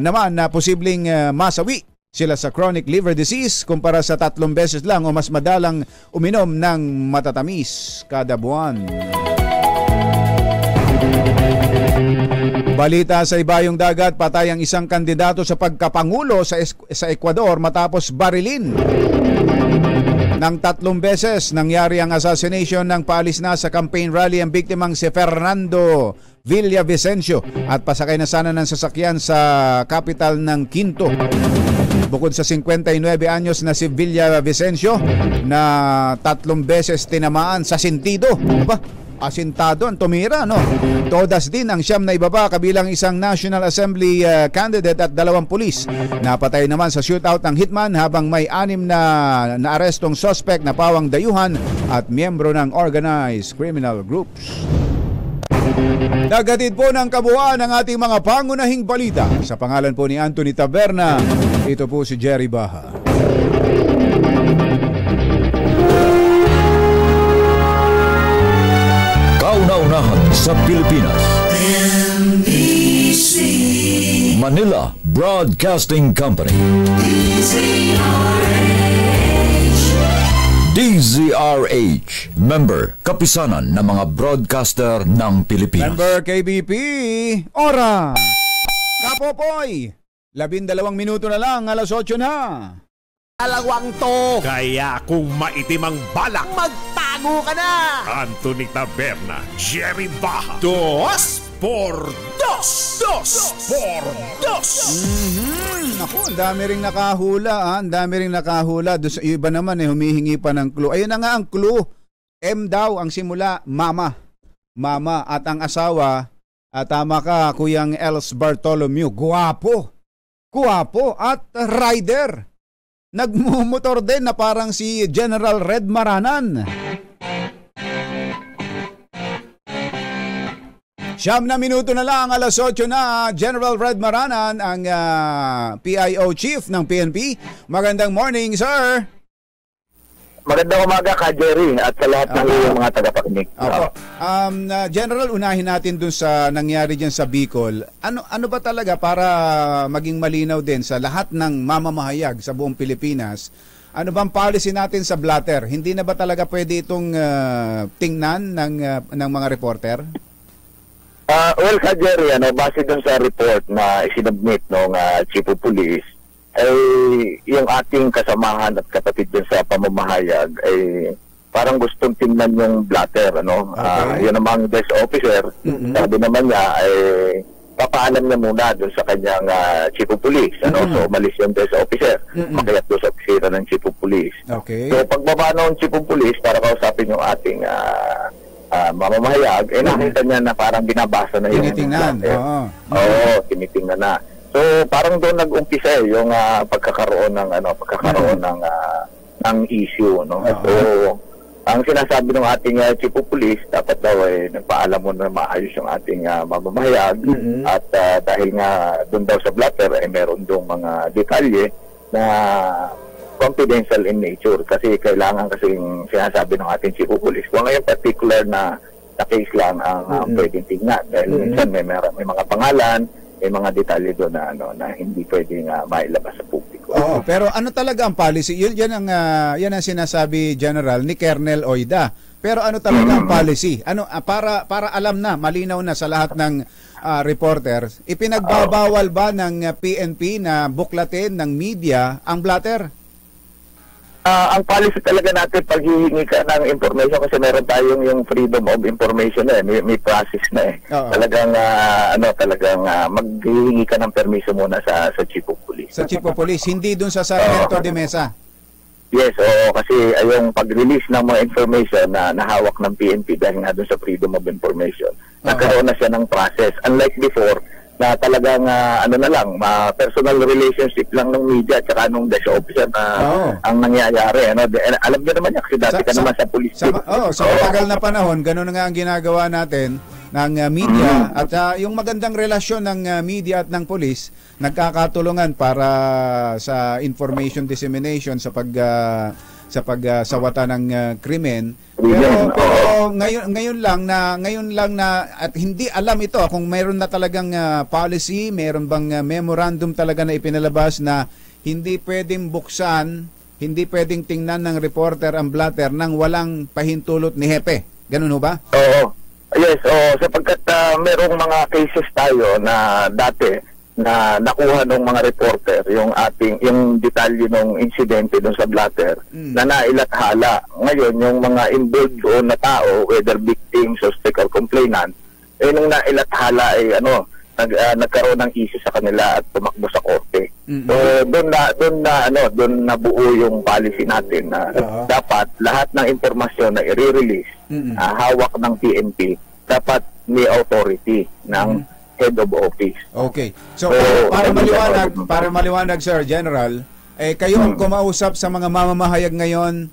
naman na posibleng masawi sila sa chronic liver disease kumpara sa 3 beses lang o mas madalang uminom ng matatamis kada buwan. Balita sa ibayong dagat, patay ang isang kandidato sa pagkapangulo sa Ecuador matapos barilin. Nang 3 beses nangyari ang assassination ng paalis na sa campaign rally ang biktimang si Fernando Villavicencio at pasakay na sana ng sasakyan sa capital ng Quinto. Bukod sa 59 anyos na si Villavicencio na 3 beses tinamaan sa sentido. Asintado ang tumira, no? Todas din ang 9 na ibaba kabilang isang National Assembly candidate at 2 pulis. Napatay naman sa shootout ng hitman habang may 6 na naarestong suspect na pawang dayuhan at miyembro ng organized criminal groups. Nagatid po ng kabuuan ng ating mga pangunahing balita. Sa pangalan po ni Anthony Taberna, ito po si Jerry Baha. Kauna-unahan sa Pilipinas. NBC Manila Broadcasting Company. DZRH. Member, kapisanan ng mga broadcaster ng Pilipinas. Member KBP. Oras. Kapopoy. 12 minuto na lang, alas 8 na. Alawang to. Kaya kung maitim ang balak, magtago ka na. Anthony Taberna, Jerry Baha. 2 por 2. 2 por 2. Ako, ang dami ring nakahula. Ang dami ring nakahula. Doon sa iba naman humihingi pa ng clue. Ayun na nga ang clue. M daw ang simula, mama. Mama at ang asawa, tama ka, Kuyang Els Bartolomeu. Guwapo. Guwapo at rider. Nagmumotor din na parang si General Red Maranan. 9 na minuto na lang, alas 8 na. General Red Maranan, ang PIO Chief ng PNP. Magandang morning, sir. Magandang umaga ka, Jerry, at sa lahat ng mga tagapakinig. General, unahin natin dun sa nangyari dyan sa Bicol. Ano ba talaga para maging malinaw din sa lahat ng mamamahayag sa buong Pilipinas? Ano bang policy natin sa blatter? Hindi na ba talaga pwede itong tingnan ng mga reporter? Well, ka, Jerry, base dun sa report na isinubmit ng Chief of Police, ay yung ating kasamahan at kapatid dun sa pamamahayag ay parang gustong tingnan yung blatter, Okay. Yun namang desk officer, sabi naman niya ay papaalam niya muna dun sa kanyang Chief of Police, So umalis yung desk officer, makayat doon sa opisina ng Chief of Police. Okay. So pagbaba ng Chief of Police para kausapin yung ating mamamahayag, nakita niya na parang binabasa na yung tinitingnan. Oo, tinitingnan na. So parang doon nag-umpisa yung pagkakaroon ng issue, So ang sinasabi ng ating Chief of Police, dapat daw nagpaalam mo na maayos yung ating mamamahayag at dahil nga doon daw sa blatter meron doon mga detalye na confidential in nature kasi kailangan kasing sinasabi ng ating Chief of Police kung ngayon particular na case lang ang pwedeng tingnan dahil minsan may mga pangalan, may mga detalye doon na hindi pwedeng mailabas sa publiko. Pero ano talaga ang policy? Yan ang sinasabi General ni Colonel Oida. Pero ano talaga ang policy? Ano para alam na, malinaw na sa lahat ng reporters, ipinagbabawal ba ng PNP na buklatin ng media ang blatter? Ang policy talaga natin pag hihingi ka ng information kasi meron tayong yung freedom of information may process na Talagang maghihingi ka ng permiso muna sa Chief of Police. Sa Chief of Police, hindi dun sa Sargento de Mesa. Yes, kasi yung pag-release ng mga information na nahawak ng PNP dahil nga dun sa freedom of information, nagkaroon na siya ng process. Unlike before, na talagang personal relationship lang ng media at saka nung desk officer na ang nangyayari. Alam niyo naman yan kasi dati ka naman sa police. Sa matagal na panahon, ganun nga ang ginagawa natin. media at yung magandang relasyon ng media at ng pulis nagkakatulungan para sa information dissemination sa pagsawata ng krimen. Pero ngayon lang na at hindi alam ito kung mayroon na talagang policy, mayroon bang memorandum talaga na ipinalabas na hindi pwedeng buksan, hindi pwedeng tingnan ng reporter ang blatter nang walang pahintulot ni hepe. Ganun ho ba? Oo. Yes, sapagkat merong mga cases tayo na dati na nakuha ng mga reporter yung detalye ng insidente dun sa blatter na nailathala. Ngayon, yung mga involved doon na tao, whether victim, suspect, or complainant, nung nailathala ay nagkaroon ng issue sa kanila at tumakbo sa korte. So doon na buo yung policy natin na dapat lahat ng impormasyon na i-release hawak ng PNP dapat may authority ng head of office. Okay. So para maliwanag Sir General, kayo ang kumausap sa mga mamamahayag ngayon,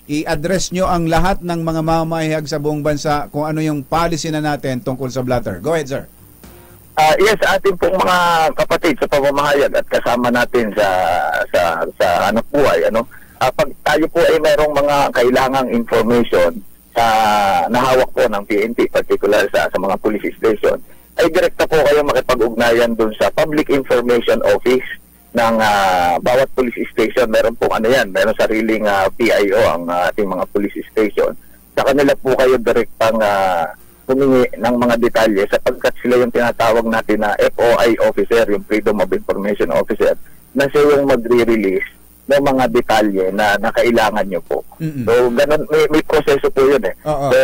i-address nyo ang lahat ng mga mamamahayag sa buong bansa kung ano yung policy na natin tungkol sa blatter. Go ahead, sir. Yes, ating pong mga kapatid sa pamamahayag at kasama natin sa anak buhay, pag tayo po ay mayroong mga kailangang information sa nahawak po ng PNP, particular sa mga police station, ay direkta po kayo makipag-ugnayan dun sa Public Information Office ng bawat police station. Meron pong meron sariling PIO ang ating mga police station. Sa kanila po kayo direktang humingi ng mga detalye sapagkat sila yung tinatawag natin na FOI officer, yung Freedom of Information Officer, na siya yung magre-release ng mga detalye na kailangan nyo po. So, ganun, may proseso po yun eh. So,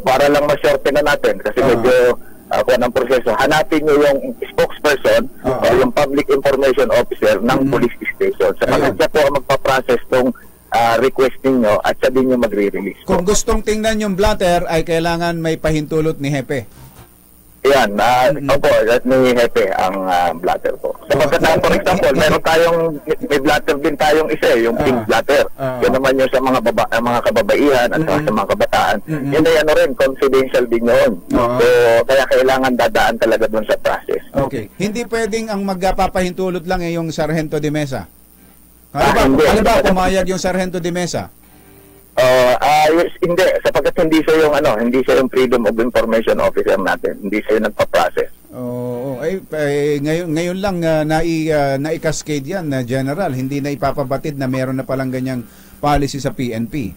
para lang ma-shorten na natin, kasi medyo kung anong proseso, hanapin nyo yung spokesperson o yung Public Information Officer ng police station. Sapagkat siya po ang magpa-process ng request ninyo at siya din yung magre-release. Kung gustong tingnan yung blatter, ay kailangan may pahintulot ni hepe. Yan, opo, at ni hepe ang blatter po. Sapagkat for example, may blatter din tayong isa, yung pink blatter. Yan naman yung sa mga kababaihan at sa mga kabataan. Yan ay rin, confidential din yun. So, kaya kailangan dadaan talaga dun sa process. Okay. Hindi pwedeng ang magpapahintulot lang yung Sargento de Mesa. Ano ba pumayag yung Sargento de Mesa? Hindi, sapagkat hindi siya yung Freedom of Information Officer natin. Hindi siya yung nagpa-process. Ngayon lang na-cascade yan, General. Hindi na ipapabatid na meron na palang ganyang policy sa PNP.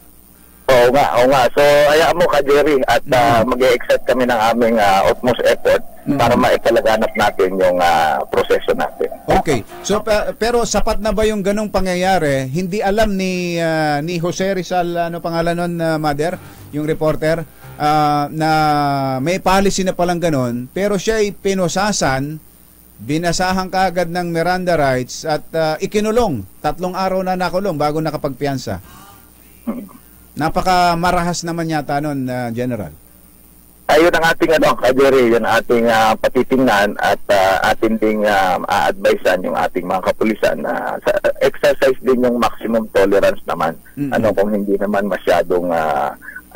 Oo nga. So, hayaan mo ka, Jerry, at mag-e-excite kami ng aming utmost effort para maipalaganap natin yung proseso natin. Okay. So, pero sapat na ba yung ganong pangyayari? Hindi alam ni Jose Rizal, ano pangalan nun, Mother, yung reporter, na may policy na palang ganon, pero siya ay pinusasan, binasahan kaagad ng Miranda rights at ikinulong. 3 araw na nakulong bago nakapagpiyansa. Napaka marahas naman yata nun, General. Ayun ang ating Jerry, yun ang ating patitingnan at ating ding a-advisean yung ating mga kapulisan na exercise din yung maximum tolerance naman. Kung hindi naman masyadong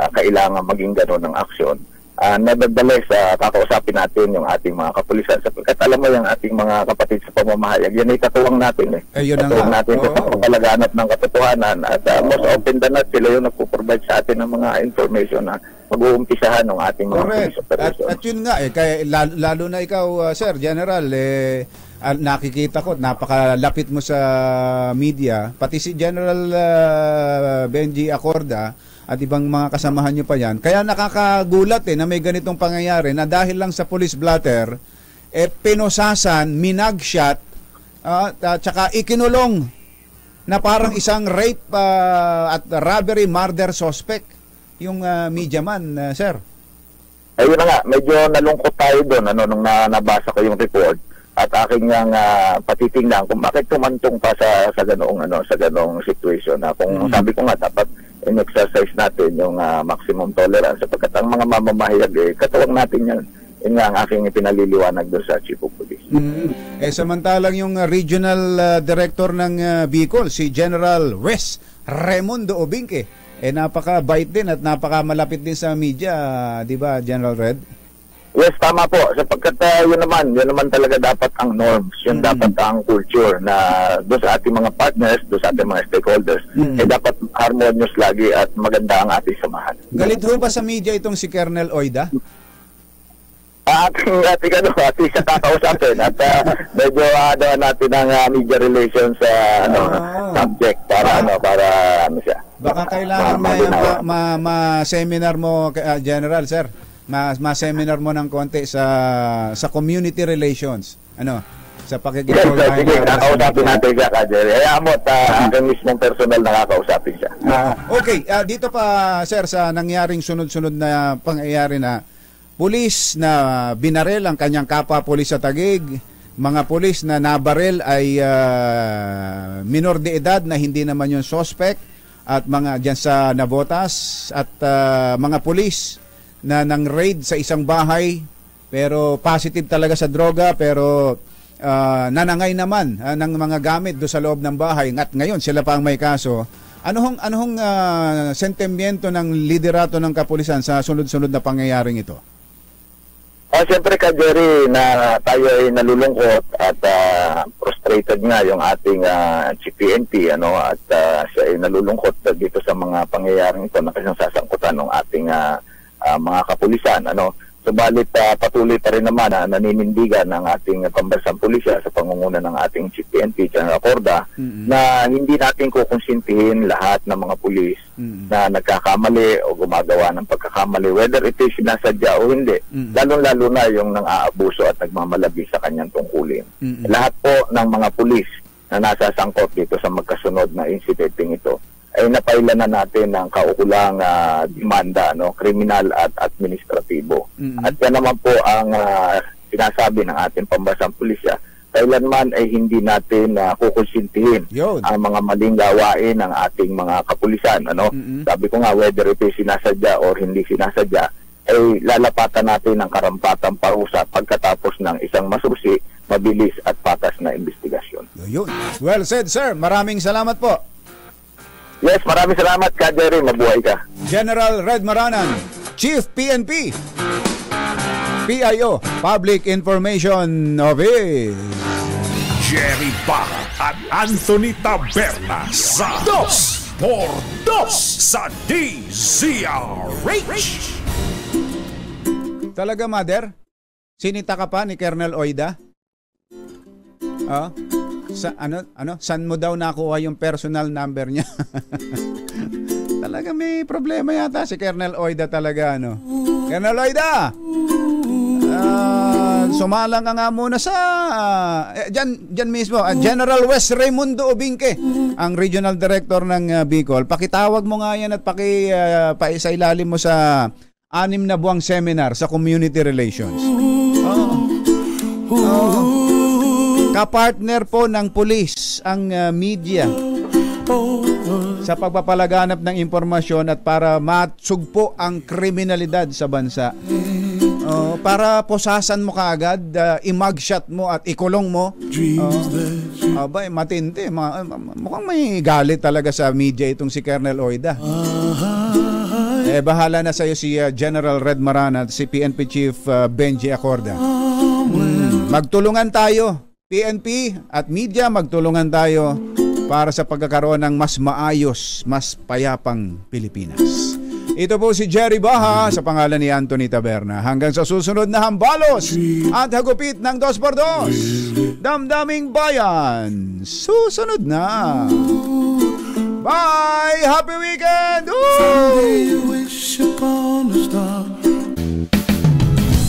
kailangan maging gano'n ng aksyon. Nevertheless, kakausapin natin yung ating mga kapulisan sapagkat alam mo yung ating mga kapatid sa pamamahayag, yan ay katuwang natin katuwang natin sa pagpapalaganap ng katotohanan at most often than not sila yung nagpo-provide sa atin ng mga information na mag-uumpisahan ng ating mga police operation. At yun nga kaya, lalo na ikaw, Sir General, nakikita ko, napakalapit mo sa media, pati si General Benji Acorda at ibang mga kasamahan nyo pa yan. Kaya nakakagulat na may ganitong pangyayari na dahil lang sa police blatter, pinusasan, minagshot, at saka ikinulong na parang isang rape at robbery murder suspect yung media man, sir. Ayun na nga, medyo nalungkot tayo doon nung nabasa ko yung report at aking yang patitingnan kung bakit tumantong pa sa ganong situation na kung sabi ko nga dapat in-exercise natin yung maximum tolerance sapagkat ang mga mamamahayag katuwang natin yan. Yun nga ang aking pinaliliwanag doon sa Chief of Police. Samantalang yung regional director ng Bicol, si General Wes Raimundo Obinque, napaka-bait din at napaka-malapit din sa media, di ba, General Red? Yes, tama po. Sapagkat yun naman talaga dapat ang norms. Yun dapat ang culture na doon sa ating mga partners, doon sa ating mga stakeholders, dapat harmonious lagi at maganda ang ating samahan. Galit ho ba sa media itong si Colonel Oida? Ating siya kakausapin at medyo natin ang media relations subject para siya. Baka kailangan ma-seminar mo, General, sir. Ma-seminar mo ng konti sa community relations. Sa pakikipag. Yes, sige, kakausapin natin siya, Jerry. Hayaan mo at ang mismong personal nakakausapin siya. Okay, dito pa, sir, sa nangyaring sunod-sunod na pangyayari na pulis na binarel ang kanyang kapwa pulis sa Taguig, mga pulis na nabarel ay minor de edad na hindi naman yung suspect, at mga dyan sa Navotas, at mga pulis na nang raid sa isang bahay pero positive talaga sa droga, pero nanangay naman ng mga gamit do sa loob ng bahay, at ngayon sila pa ang may kaso. Ano hong sentimiento ng liderato ng kapulisan sa sunod-sunod na pangyayaring ito? Siyempre, Jerry, na tayo ay nalulungkot at frustrated nga yung ating PNP, at siya ay nalulungkot dito sa mga pangyayaring ito na kasing sasangkutan ng ating mga kapulisan. Subalit patuloy pa rin naman naninindigan ng ating pambansang pulisya sa pangunguna ng ating Chief PNP, General Acorda, na hindi natin kukonsintihin lahat ng mga pulis na nagkakamali o gumagawa ng pagkakamali, whether it is sinasadya o hindi, lalong-lalo na yung nang-aabuso at nagmamalabi sa kanyang tungkulin. Lahat po ng mga pulis na nasasangkot dito sa magkasunod na incidenting ito ay napailan na natin ng kaukulang demanda, kriminal at administratibo. At yan naman po ang sinasabi ng ating pambansang pulisya. Kailanman ay hindi natin kukonsintihin ang mga maling gawain ng ating mga kapulisan. Sabi ko nga, whether ito sinasadya or hindi sinasadya, ay lalapatan natin ng karampatang parusa pagkatapos ng isang masusi, mabilis at patas na investigasyon. Well said, sir. Maraming salamat po. Yes, maraming salamat, Jerry. Mabuhay ka. General Red Maranan, Chief PNP, PIO, Public Information Office. Jerry Baha at Anthony Taberna sa 2x2 sa DZRH. Talaga, Mother? Sinita ka pa ni Colonel Oida? Saan mo daw nakuha yung personal number niya? Talaga may problema yata si Colonel Oida talaga, Colonel Oida! Sumalang ka nga muna sa dyan mismo, General West Raimundo Obinque, ang Regional Director ng Bicol. Pakitawag mo nga yan at paisailalim mo sa 6 na buwang seminar sa community relations. Kapartner po ng pulis ang media sa pagpapalaganap ng impormasyon at para matsugpo ang kriminalidad sa bansa. Para posasan mo kaagad, i-mugshot mo at ikulong mo. Matindi. Mukhang may galit talaga sa media itong si Colonel Oida. Bahala na sa'yo si General Red Maranan at si PNP Chief Benji Acorda. Magtulungan tayo. PNP at media, magtulungan tayo para sa pagkakaroon ng mas maayos, mas payapang Pilipinas. Ito po si Jerry Baha sa pangalan ni Anthony Taberna. Hanggang sa susunod na hambalos at hagupit ng 2x2. Damdaming Bayan, susunod na. Bye! Happy weekend! Someday you wish upon a star.